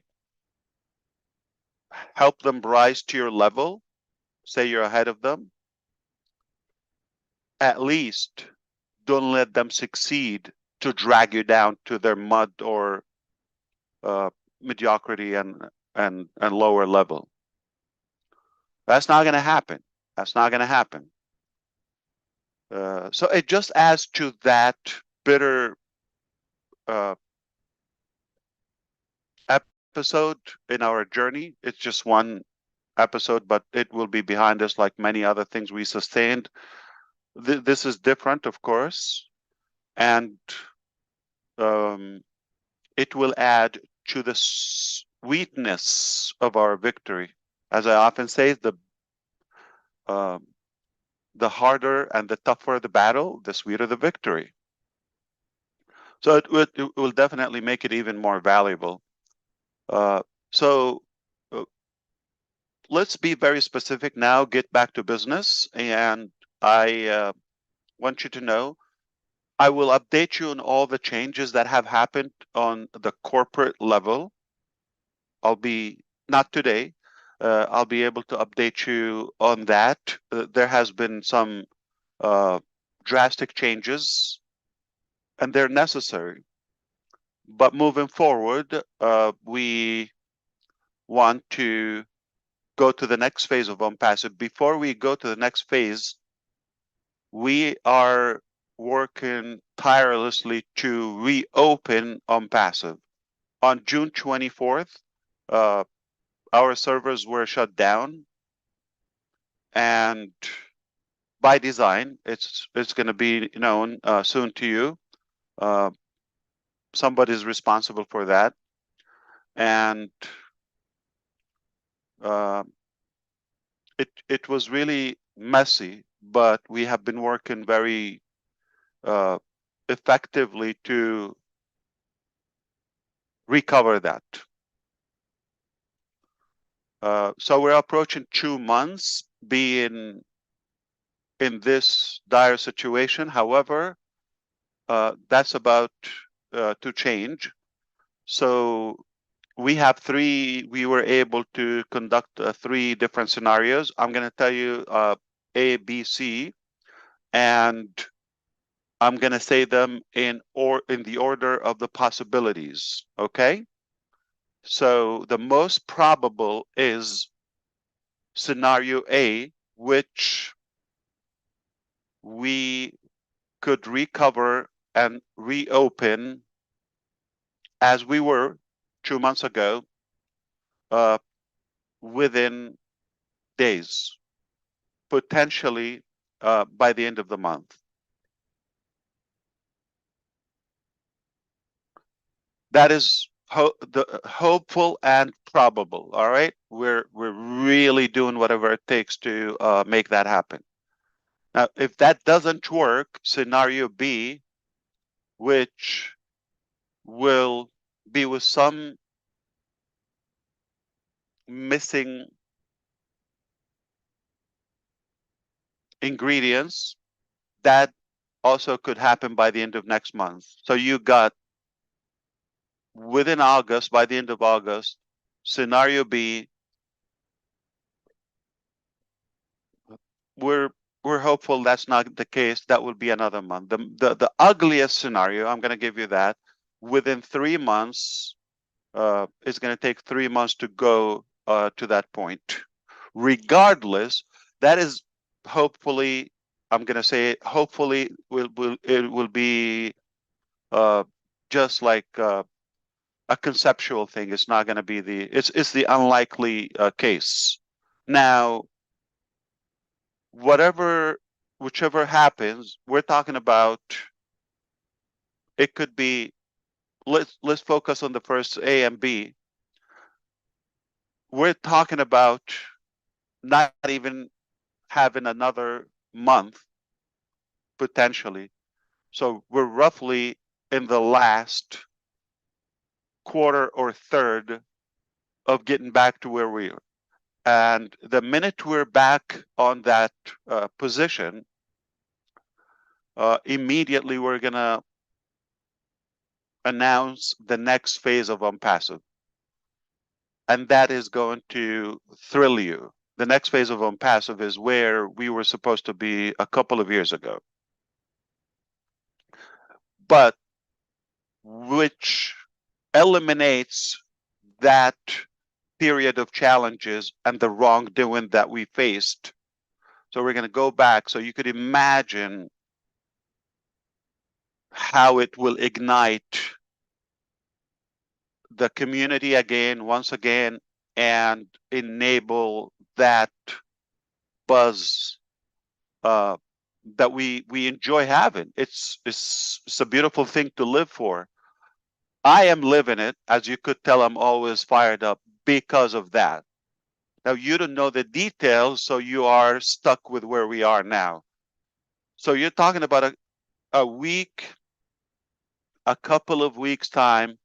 help them rise to your level, say you're ahead of them, at least don't let them succeed to drag you down to their mud or mediocrity and lower level. That's not going to happen. That's not going to happen. So it just adds to that bitter episode in our journey. It's just one episode, but it will be behind us like many other things we sustained. This is different, of course, and it will add to the sweetness of our victory. As I often say, the harder and the tougher the battle, the sweeter the victory. So it will definitely make it even more valuable. So let's be very specific now, get back to business. And I want you to know, I will update you on all the changes that have happened on the corporate level. I'll be, not today, I'll be able to update you on that. There has been some drastic changes, and they're necessary. But moving forward, we want to go to the next phase of Onpassive. Before we go to the next phase, we are working tirelessly to reopen Onpassive. on June 24th, our servers were shut down, and by design, it's going to be known soon to you. Somebody's responsible for that, and it was really messy, but we have been working very effectively to recover that. So we're approaching 2 months being in this dire situation. However, that's about to change. So we were able to conduct 3 different scenarios. I'm going to tell you A, B, C, and I'm going to say them in the order of the possibilities. Okay. So the most probable is scenario A, which we could recover and reopen as we were 2 months ago within days, potentially by the end of the month. That is the hopeful and probable. All right, we're really doing whatever it takes to make that happen. Now, if that doesn't work, scenario B, which will be with some missing ingredients, that also could happen by the end of next month. So you got within August, by the end of August, scenario B, we're hopeful that's not the case. That will be another month. The ugliest scenario, I'm going to give you that, within 3 months, it's going to take 3 months to go to that point. Regardless, that is hopefully, I'm going to say, hopefully it will be just like a conceptual thing. It's not going to be it's the unlikely case. Now, whichever happens, we're talking about, it could be, let's focus on the first A and B. We're talking about not even having another month potentially. So we're roughly in the last quarter or third of getting back to where we are. And the minute we're back on that position, immediately we're going to announce the next phase of Onpassive. And that is going to thrill you. The next phase of Onpassive is where we were supposed to be a couple of years ago, but which eliminates that period of challenges and the wrongdoing that we faced. So we're going to go back. So you could imagine how it will ignite the community again, once again, and enable that buzz that we enjoy having. It's a beautiful thing to live for. I am living it. As you could tell, I'm always fired up because of that. Now, you don't know the details, so you are stuck with where we are now. So you're talking about a week, a couple of weeks' time,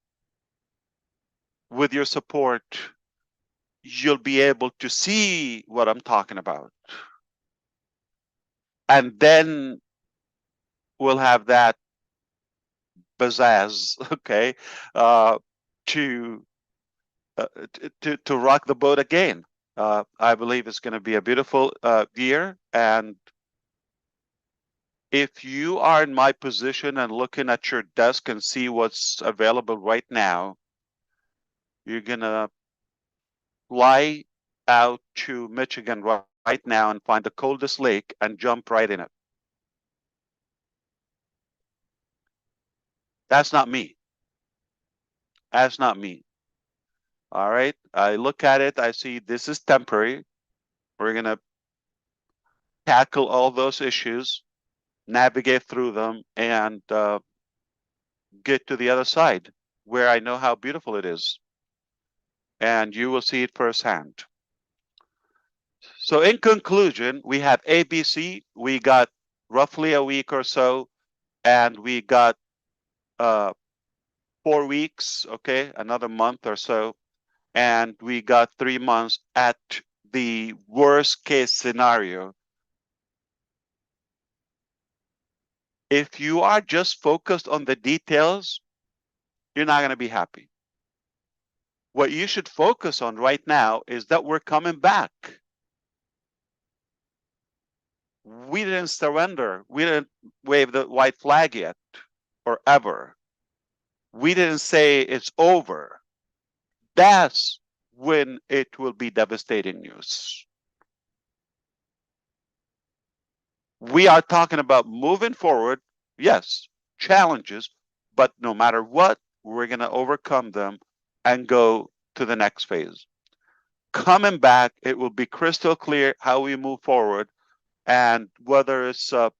with your support, you'll be able to see what I'm talking about. And then we'll have that pizzazz, okay, to rock the boat again. I believe it's going to be a beautiful year. And if you are in my position and looking at your desk and see what's available right now, you're going to fly out to Michigan right now and find the coldest lake and jump right in it. That's not me. That's not me. All right. I look at it, I see this is temporary. We're going to tackle all those issues, navigate through them, and get to the other side where I know how beautiful it is. And you will see it firsthand. So in conclusion, we have ABC. We got roughly a week or so, and we got 4 weeks, okay, another month or so, and we got 3 months at the worst case scenario. If you are just focused on the details, you're not going to be happy. What you should focus on right now is that we're coming back. We didn't surrender. We didn't wave the white flag yet or ever. We didn't say it's over. That's when it will be devastating news. We are talking about moving forward. Yes, challenges, but no matter what, we're going to overcome them and go to the next phase. Coming back, it will be crystal clear how we move forward. And whether it's a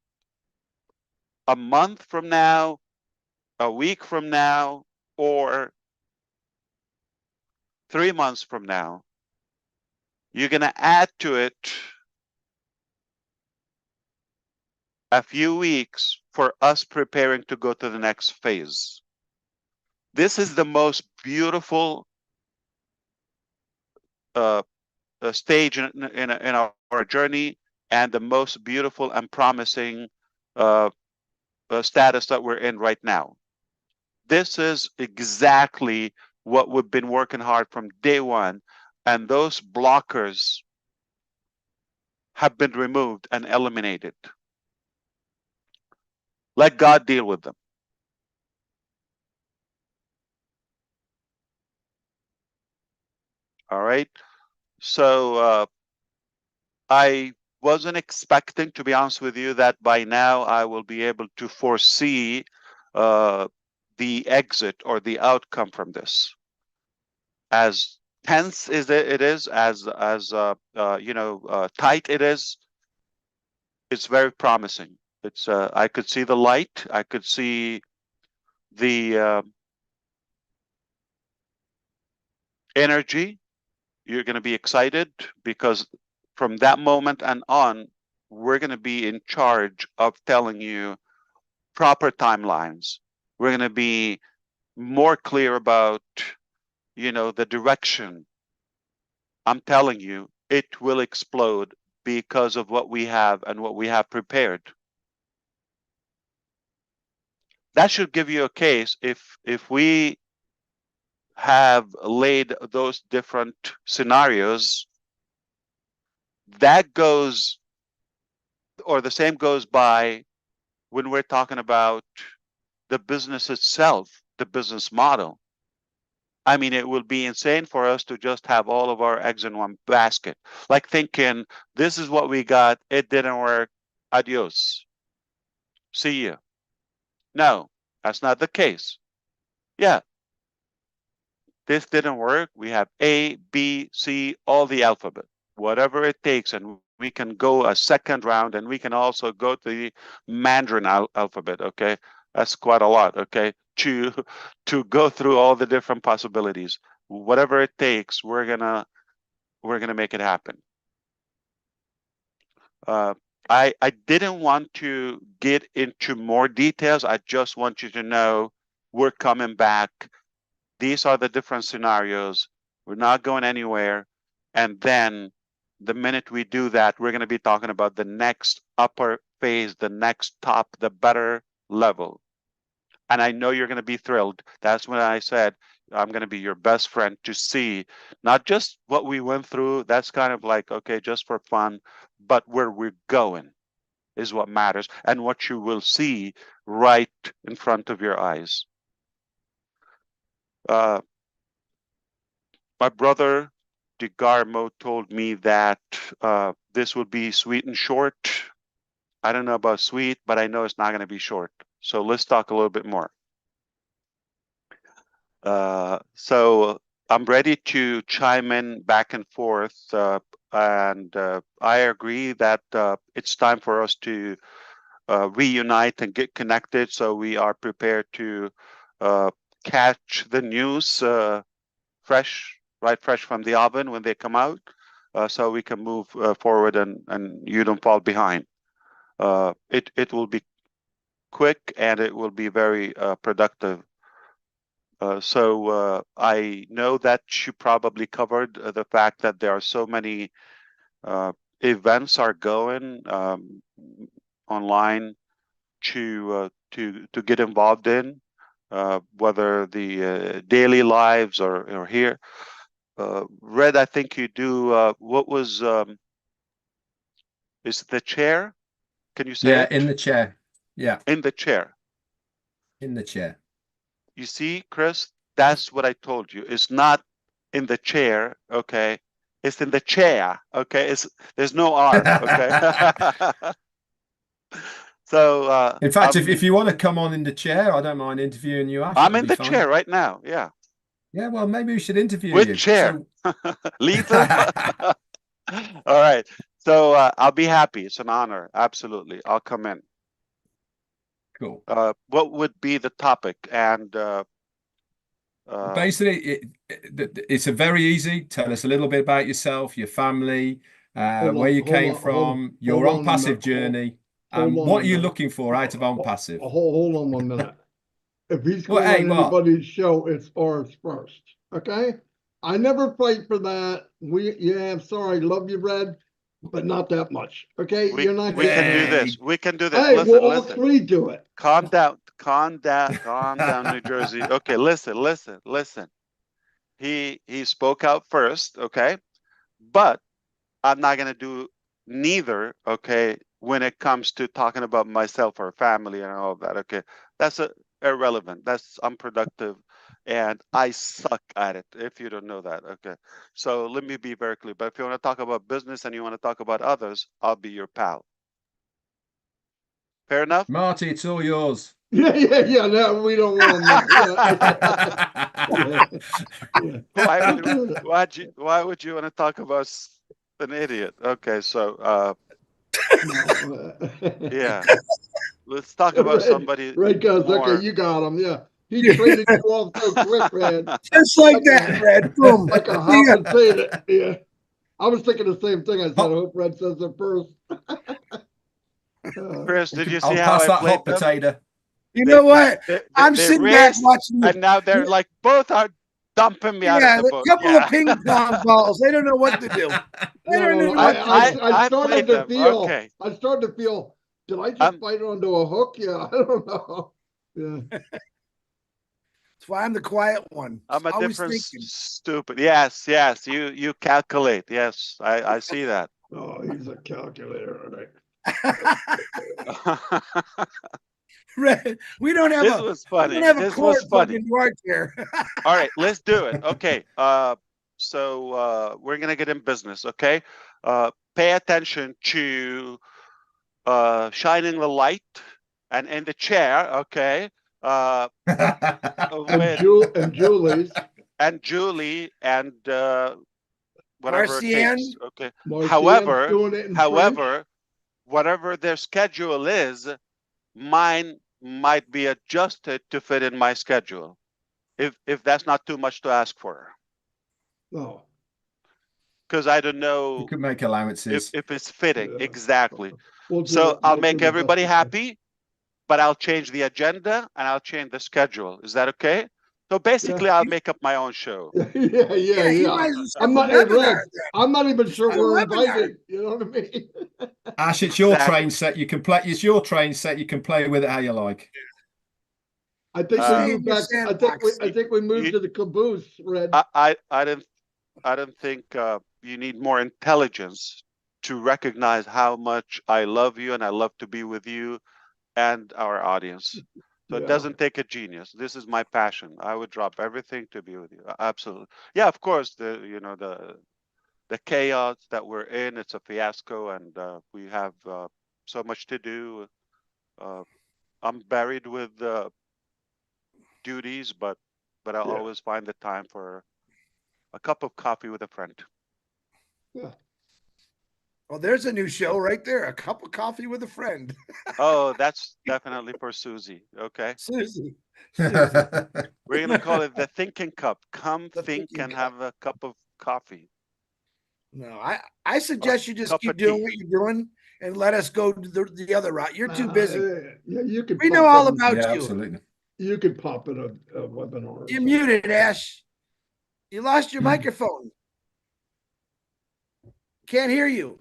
month from now, a week from now, or 3 months from now, you're going to add to it a few weeks for us preparing to go to the next phase. This is the most beautiful stage in our journey, and the most beautiful and promising status that we're in right now. This is exactly what we've been working hard from day one, and those blockers have been removed and eliminated. Let God deal with them. All right. So I wasn't expecting, to be honest with you, that by now I will be able to foresee the exit or the outcome from this. As tense as it is, as tight it is, it's very promising. It's I could see the light. I could see the energy. You're going to be excited because from that moment and on, we're going to be in charge of telling you proper timelines. We're going to be more clear about, the direction. I'm telling you, it will explode because of what we have and what we have prepared. That should give you a case if we have laid those different scenarios. That goes, or the same goes by when we're talking about the business itself, the business model. I mean, it will be insane for us to just have all of our eggs in one basket. Like thinking, this is what we got, it didn't work, adios. See you. No, that's not the case. Yeah, this didn't work. We have A, B, C, all the alphabet, whatever it takes. And we can go a second round, and we can also go to the Mandarin alphabet. Okay. That's quite a lot. Okay. To go through all the different possibilities, whatever it takes, we're gonna make it happen. I didn't want to get into more details. I just want you to know we're coming back. These are the different scenarios. We're not going anywhere. And then the minute we do that, we're going to be talking about the next upper phase, the next top, the better level. And I know you're going to be thrilled. That's when I said, I'm going to be your best friend to see not just what we went through. That's kind of like, okay, just for fun, but where we're going is what matters, and what you will see right in front of your eyes. My brother DeGarmo told me that this would be sweet and short. I don't know about sweet, but I know it's not going to be short. So let's talk a little bit more. So I'm ready to chime in back and forth, and I agree that it's time for us to reunite and get connected. So we are prepared to catch the news fresh, right, fresh from the oven when they come out, so we can move forward and you don't fall behind. It will be quick and it will be very productive. So I know that you probably covered the fact that there are so many events are going online to get involved in, whether the daily lives or here. Red, I think you do. What was is the chair? Can you say Yeah, it? in the chair. Yeah, In the chair. in the chair. You see, Chris, that's what I told you. It's not in the chair, okay? It's in the chair, okay? There's no R, okay? So In fact, if you want to come on in the chair, I don't mind interviewing you, Ash. I'm It'll in be the fun. chair right now, yeah. Yeah, well, maybe we should interview With you. chair. So, Lethal. All right. So I'll be happy. It's an honor. Absolutely. I'll come in. cool. What would be the topic? And Basically, it's a very easy. Tell us a little bit about yourself, your family, where you came from, your hold on a on-passive minute. journey, Hold and on a what are you minute. looking for out of on-passive? Hold on 1 minute. If he's Well, going hey, on what? anybody's show, it's ours first. Okay? I never fight for that. I'm sorry, love you, Red, but not that much. Okay? we You're not we can getting do it. Hey, this. We can do this. Hey, we'll Listen, all listen. three do it. Calm down. Calm down. Calm down, New Jersey. Okay, listen. He spoke out first, okay? But I'm not gonna do neither, okay, when it comes to talking about myself or family and all of that, okay? That's irrelevant. That's unproductive, and I suck at it, if you don't know that, okay? So let me be very clear. But if you want to talk about business and you want to talk about others, I'll be your pal. Fair enough? Marty, it's all yours. Yeah. No, we don't want them. Yeah. Why would you want to talk about an idiot? Okay, so No. yeah, let's talk about somebody Red goes, okay, more. you got him. Yeah. He traded you off so quick, Red. Just like Like that, a- Red. Boom. Like a See hop ya. and say it. Yeah. I was thinking the same thing. I said, I Hot, hope Red says it first. Chris, did you see I'll how pass I that played hot them? potato. You know what? I'm They sitting back raced, watching and now they're like both are dumping me out of yeah, the a boat. couple Yeah, of ping pong balls. They don't know what to do. They don't know No. what to do. I started played to them. feel. Okay, I started to feel. Did I just I'm bite onto a hook? Yeah. I don't know. Yeah. That's why I'm the quiet one. I'm a Always different thinking. stupid. Yes, you calculate. Yes, I see that. Oh, he's a calculator. Right. we don't have This a was we don't funny. have a This was cord plugged funny. into our chair. All right, let's do it. Okay. So we're gonna get in business. Okay. Pay attention to shining the light and in the chair. Okay. With And Julie's. and Julie and whatever it Marcian, takes. Okay. Marcian's However, doing it in French. whatever their schedule is, mine might be adjusted to fit in my schedule. If that's not too much to ask for. Oh, Because I don't You know could make allowances. if it's fitting. yeah. Exactly. We'll So I'll make the best everybody we can. happy, but I'll change the agenda and I'll change the schedule. Is that okay? So basically, I'll make up my own show. Yeah. you might as well start I'm with not, hey, webinar. Red, I'm not even sure Start a we're webinar. invited. You know what I mean? Ash, it's your Exactly. train set. You can play. It's your train set. You can play with it how you like. I think we Stay in moved your back. sandbox. I think we moved You, to the caboose, Red. I don't think you need more intelligence to recognize how much I love you and I love to be with you and our audience. So it Yeah. doesn't take a genius. This is my passion. I would drop everything to be with you. Absolutely. Yeah, of course, the chaos that we're in, it's a fiasco, and we have so much to do. I'm buried with duties, but but I'll Yeah. always find the time for a cup of coffee with a friend. Yeah. Well, there's a new show right there. A cup of coffee with a friend. Oh, that's definitely for Susie. Okay. Susie. We're gonna call it the thinking cup. Come The think thinking and cup. have a cup of coffee. No, I suggest you just Cup keep of doing tea. what you're doing and let us go the other route. You're too busy. Yeah, you could. We know pop all in- about Yeah, you. absolutely. You could pop in a webinar. or You're something. muted, Ash. You lost your microphone. Can't hear you.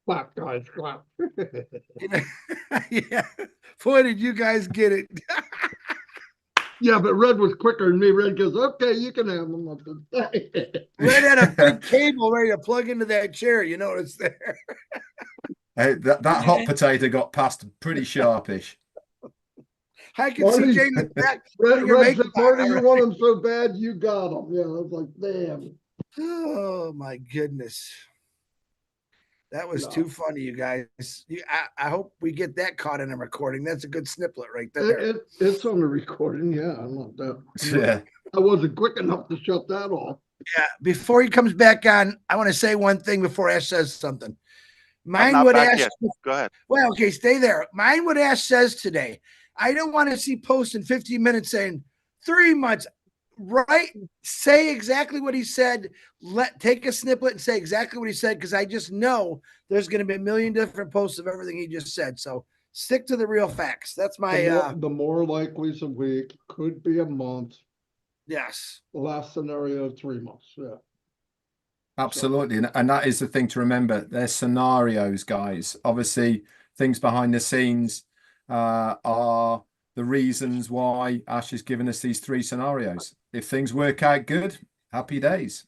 Clap, guys, clap. Yeah. Boy, did you guys get it. Yeah, but Red was quicker than me. Red goes, okay, you can have them. Red had a big cable ready to plug into that chair. You notice there. Hey, that hot potato got past pretty sharpish. I can see Marty, Jane in the back. Red, putting her Red said, makeup on Marty, you already. want them so bad, you got them. Yeah, I was like, damn. Oh my goodness. That was No. too funny, you guys. I hope we get that caught in a recording. That's a good snippet right there. It's on the recording. Yeah, I'm not that. Yeah. I wasn't quick enough to shut that off. Yeah. Before he comes back on, I want to say one thing before Ash says something. I'm Mind not what back Ash. yet. Go ahead. Well, okay, stay there. Mind what Ash says today. I don't want to see posts in 15 minutes saying 3 months. Right? Say exactly what he said. Take a snippet and say exactly what he said, because I just know there's going to be a million different posts of everything he just said. So stick to the real facts. That's my The more likely is a week, could be a month. yes. The last scenario, 3 months. Yeah. Absolutely. And that is the thing to remember. They're scenarios, guys. Obviously, things behind the scenes are the reasons why Ash has given us these 3 scenarios. If things work out good, happy days.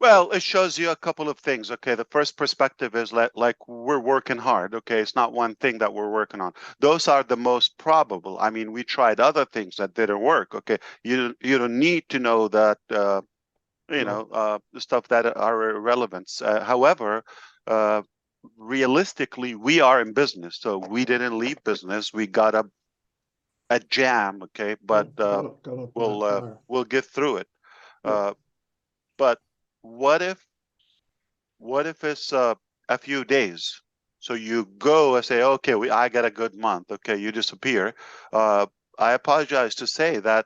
Well, it shows you a couple of things. Okay, the first perspective is like we're working hard. Okay, it's not one thing that we're working on. Those are the most probable. I mean, we tried other things that didn't work. Okay, you don't need to know that. The stuff that are irrelevant. However, realistically, we are in business, so we didn't leave business. We got a jam. Okay, but we'll get through it. Yeah. But what if it's a few days? So you go and say, okay, I got a good month. Okay, you disappear. I apologize to say that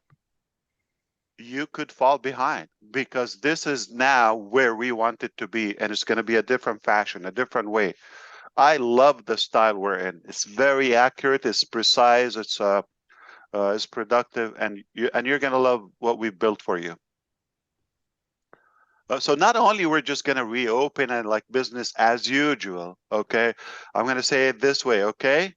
you could fall behind, because this is now where we want it to be, and it's going to be a different fashion, a different way. I love the style we're in. It's very accurate. It's precise. It's productive, and you're going to love what we built for you. So not only we're just going to reopen and like business as usual, okay? I'm going to say it this way, okay?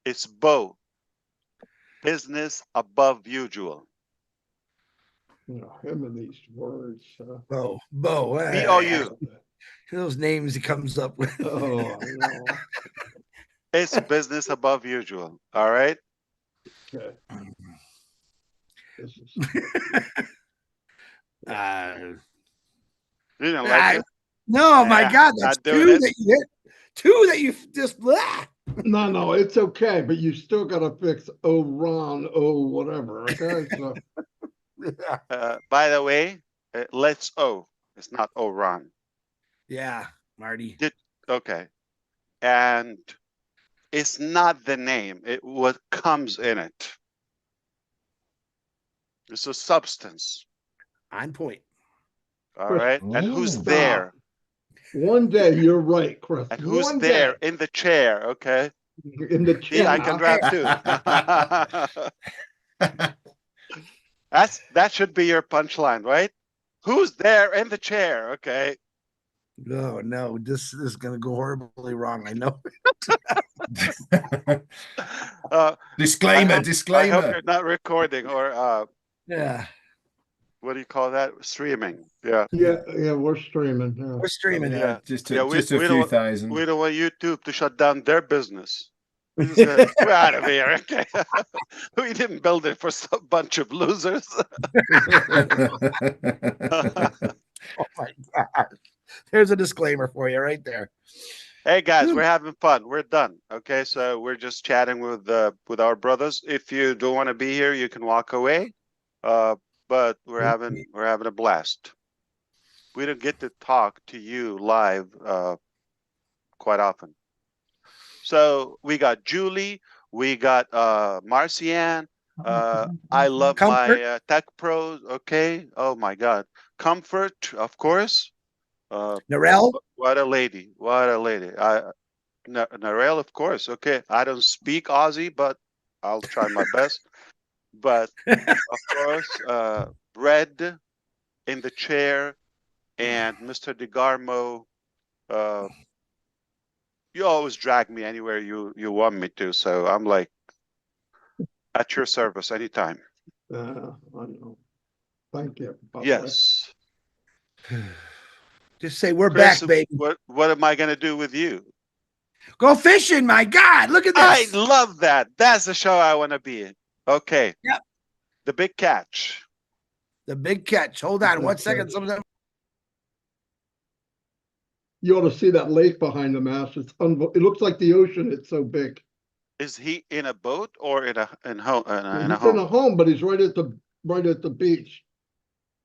It's both. Business above usual. Him and these words. Bo. BOU. Those names he comes up with. Oh, no. It's business above usual. All right. Okay. This is You didn't like it? No, my God, that's not doing 2 it. that you hit. 2 that you just blah. no, it's okay, but you still got to fix Ron, whatever. Okay, so By the way, let's O. It's not Ron. Yeah, Marty. Okay. And it's not the name. What comes in it. It's a substance. On point. All right. And who's Ooh. there? one day you're right, Chris. And who's One there day in the chair? Okay. in the See, I chair. can rap too. That should be your punchline, right? Who's there in the chair? Okay. No, this is gonna go horribly wrong. I know. Disclaimer. I hope you're not recording or Yeah, what do you call that? Streaming. Yeah. Yeah, we're streaming. Yeah. we're streaming. Yeah. Just Yeah, a few thousand. We don't want YouTube to shut down their business. We just said, we're out of here. Okay. We didn't build it for some bunch of losers. Oh my God, There's a disclaimer for you right there. Hey guys, we're having fun. We're done. Okay, so we're just chatting with our brothers. If you don't want to be here, you can walk away. But we're having a blast. We don't get to talk to you live quite often. So we got Julie, we got Marcianne. I love Comfort. my tech pros. Okay. Oh my God, Comfort, of course. Narelle. What a lady! What a lady! Narelle, of course. Okay, I don't speak Aussie, but I'll try my best. But of course, Bread in the chair and Mr. DeGarmo. You always drag me anywhere you want me to, so I'm like at your service anytime. I know. Thank you. Yes. Just say we're Chris, back, baby. what am I gonna do with you? Go fishing, my God. Look at I this. love that. That's the show I want to be in. Okay. Yep. The big catch. The big catch. Hold on Big 1 second. catch. Something. You ought to see that lake behind the mast. It looks like the ocean. It's so big. Is he in a boat or in a home? In a He's home? in a home, but he's right at the beach.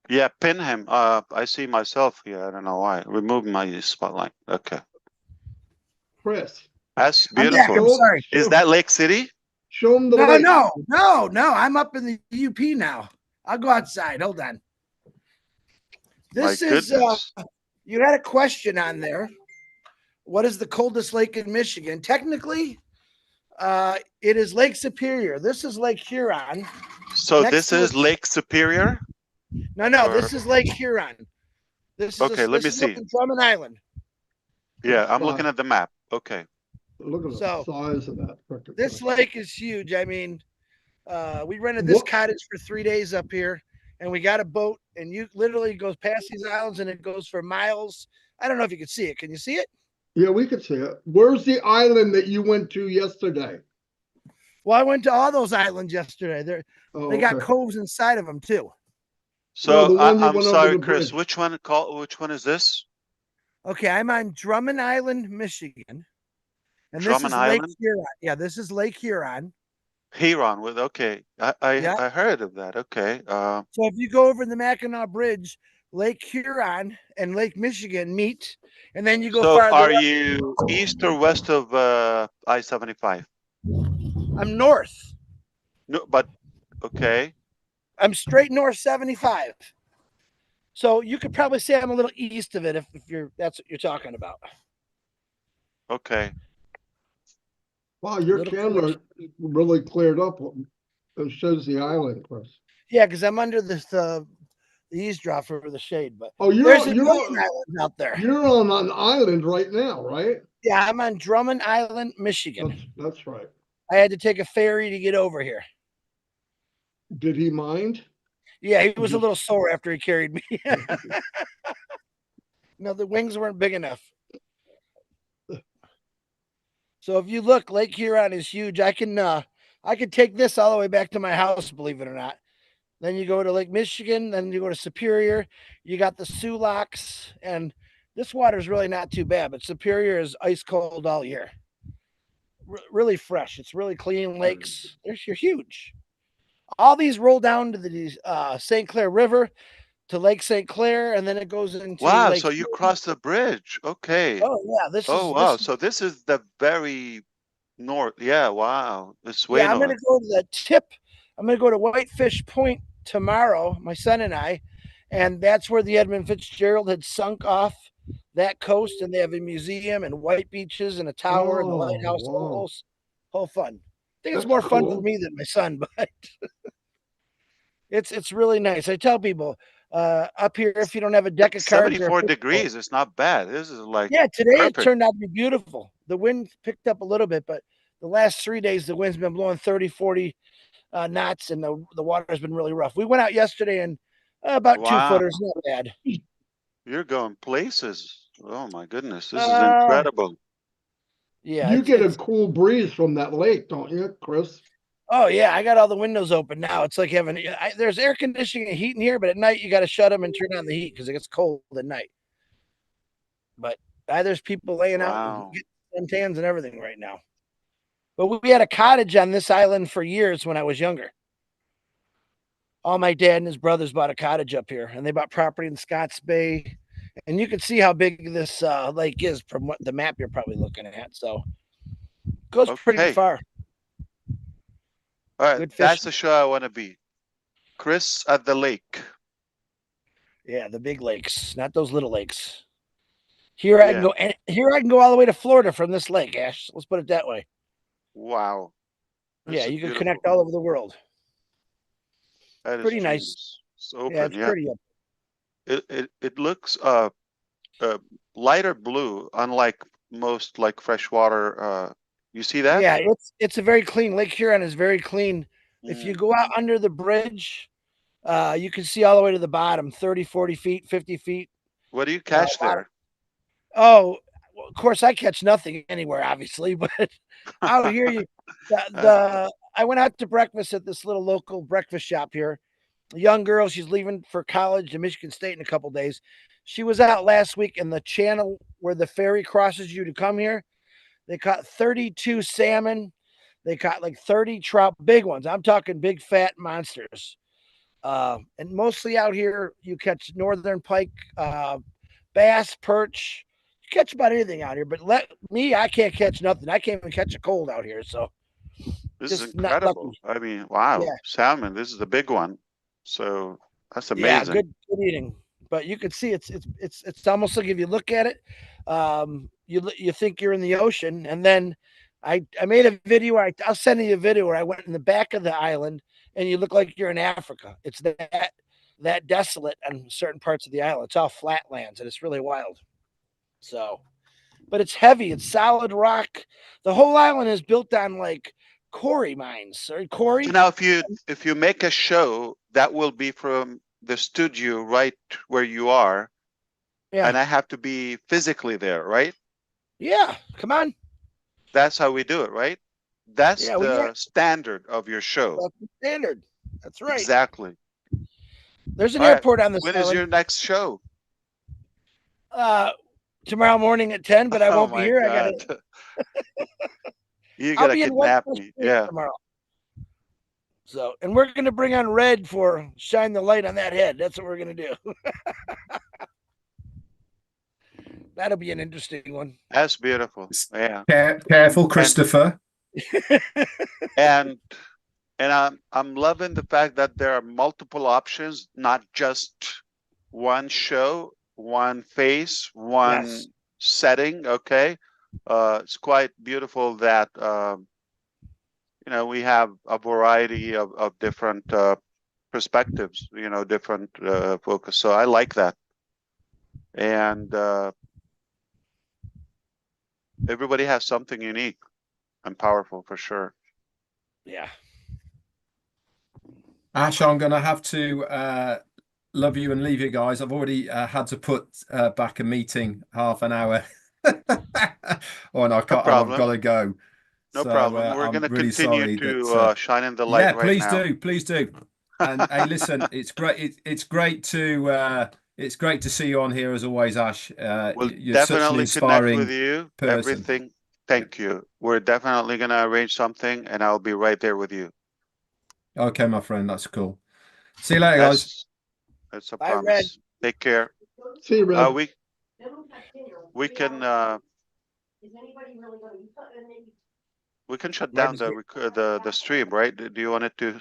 Yeah, pin him. I see myself here. I don't know why. Remove my spotlight. Okay. Chris, That's I'm back. beautiful. I'm sorry. Is that Lake City? show him the No, lake. no. I'm up in the UP now. I'll go outside. Hold on. This My is goodness. you had a question on there. What is the coldest lake in Michigan? Technically, it is Lake Superior. This is Lake Huron. So next this to is it- Lake Superior? No, Or- this is Lake Huron. This is Okay, let me this is up see. in Drummond Island. Yeah, I'm looking at the map. Okay. Look at So, the size of that. frickin' This thing. lake is huge. I mean, we rented this What- cottage for 3 days up here, and we got a boat, and you literally goes past these islands, and it goes for miles. I don't know if you can see it. Can you see it? Yeah, we could see it. Where's the island that you went to yesterday? Well, I went to all those islands yesterday. Oh, They got okay. coves inside of them too. So the one you I'm went over sorry, the Chris. bridge. Which one is this? Okay, I'm on Drummond Island, Michigan, and this Drummond is Lake Island? Huron. Yeah, this is Lake Huron. Huron with okay. I Yeah. heard of that. Okay. So if you go over the Mackinac Bridge, Lake Huron and Lake Michigan meet, and then you go So farther. are up. you east or west of I-75? I'm north. No, but okay. I'm straight north 75. So you could probably say I'm a little east of it if that's what you're talking about. Okay. Wow, your Little camera really cleared up. It shows the island, Chris. Yeah, because I'm under the eavesdrop for the shade, but Oh, there's a million islands out there. You're on an island right now, right? Yeah, I'm on Drummond Island, Michigan. That's right. I had to take a ferry to get over here. Did he mind? Yeah, he was a little sore after he carried me. No, the wings weren't big enough. So if you look, Lake Huron is huge. I could take this all the way back to my house, believe it or not. Then you go to Lake Michigan, then you go to Superior. You got the Sulaks, and this water is really not too bad, but Superior is ice cold all year. Really fresh. It's really clean lakes. You're huge. All these roll down to the St. Clair River, to Lake St. Clair, and then it goes into Wow, Lake so you crossed the bridge. Okay. Oh yeah, this Oh is wow. this, So this is the very north. Yeah, wow. It's way yeah. I'm north. gonna go to the tip. I'm gonna go to Whitefish Point tomorrow, my son and I, and that's where the Edmund Fitzgerald had sunk off that coast, and they have a museum and white beaches and a tower and the lighthouse. Wow. Whole fun. I think it's That's more fun for cool. me than my son, but it's really nice. I tell people up here, if you don't have a deck of cards, 74 degrees. It's not bad. This is like yeah, today it perfect. turned out to be beautiful. The wind picked up a little bit, but the last 3 days, the wind's been blowing 30, 40 knots, and the water's been really rough. We went out yesterday and about 2 Wow. footers, not bad. You're going places. Oh my goodness. This is incredible. Yeah. You get a cool breeze from that lake, don't you, Chris? Oh, yeah. I got all the windows open now. It's like having, there's air conditioning and heat in here, but at night you got to shut them and turn on the heat because it gets cold at night. But there's people laying out Wow. and getting suntans and everything right now. But we had a cottage on this island for years when I was younger. All my dad and his brothers bought a cottage up here, and they bought property in Scotts Bay. And you can see how big this lake is from what the map you're probably looking at. So it goes pretty Okay. far. All right. Good That's fishing. the show I want to be. Chris at the lake. Yeah, the big lakes, not those little lakes. Here I can Yeah. go. Here I can go all the way to Florida from this lake, Ash. Let's put it that way. Wow. This Yeah, is you can beautiful. connect all over the world. That is Pretty nice. genius. It's Yeah, open. it's Yeah. pretty. It looks lighter blue, unlike most like freshwater. You see that? Yeah, it's a very clean. Lake Huron is very clean. If you Mm. go out under the bridge, you can see all the way to the bottom, 30, 40 feet, 50 feet. What do you catch there? Oh, well, of course, I catch nothing anywhere, obviously, but out here, I went out to breakfast at this little local breakfast shop here. A young girl, she's leaving for college to Michigan State in a couple days. She was out last week in the channel where the ferry crosses you to come here. They caught 32 salmon. They caught like 30 trout, big ones. I'm talking big fat monsters. And mostly out here, you catch northern pike, bass, perch. You catch about anything out here. But I can't catch nothing. I can't even catch a cold out here. So This is just not lucky. incredible. I mean, wow, Yeah. salmon. This is the big one. So that's Yeah, amazing. good eating. But you can see it's almost like if you look at it, you think you're in the ocean, and then I made a video. I'll send you a video where I went in the back of the island, and you look like you're in Africa. It's that desolate on certain parts of the island. It's all flatlands, and it's really wild. So, but it's heavy. It's solid rock. The whole island is built on like quarry mines or quarry. So now, if you make a show, that will be from the studio right where you are, Yeah, and I have to be physically there, right? yeah. Come on. That's how we do it, right? That's Yeah, the standard of your show. that's the standard. That's right. Exactly. There's an All right. airport on this When is island. your next show? Tomorrow morning at 10, but I Oh won't be my here. God. You I'll gotta be in kidnap West me. Street Yeah. tomorrow. So, and we're gonna bring on Red for shine the light on that head. That's what we're gonna do. That'll be an interesting one. That's beautiful. Yeah. Careful, Christopher. And I'm loving the fact that there are multiple options, not just one show, one face, one Yes. setting. Okay. It's quite beautiful that we have a variety of different perspectives, different focus. So I like that. And everybody has something unique and powerful for sure. Yeah. Ash, I'm going to have to love you and leave you guys. I've already had to put back a meeting half an hour. Oh, and I've got to go. No So, problem. We're I'm going to really continue sorry to that, shine in the light right please now. please do. And hey, listen, it's great. It's great to see you on here as always, Ash. We'll You're such an definitely inspiring connect with you. person. Everything. Thank you. We're definitely going to arrange something, and I'll be right there with you. Okay, my friend, that's cool. See you later, guys. That's a Bye, promise. Red. Take care. See you, Red. We can we can shut Red down is the stream, right? Do you want it to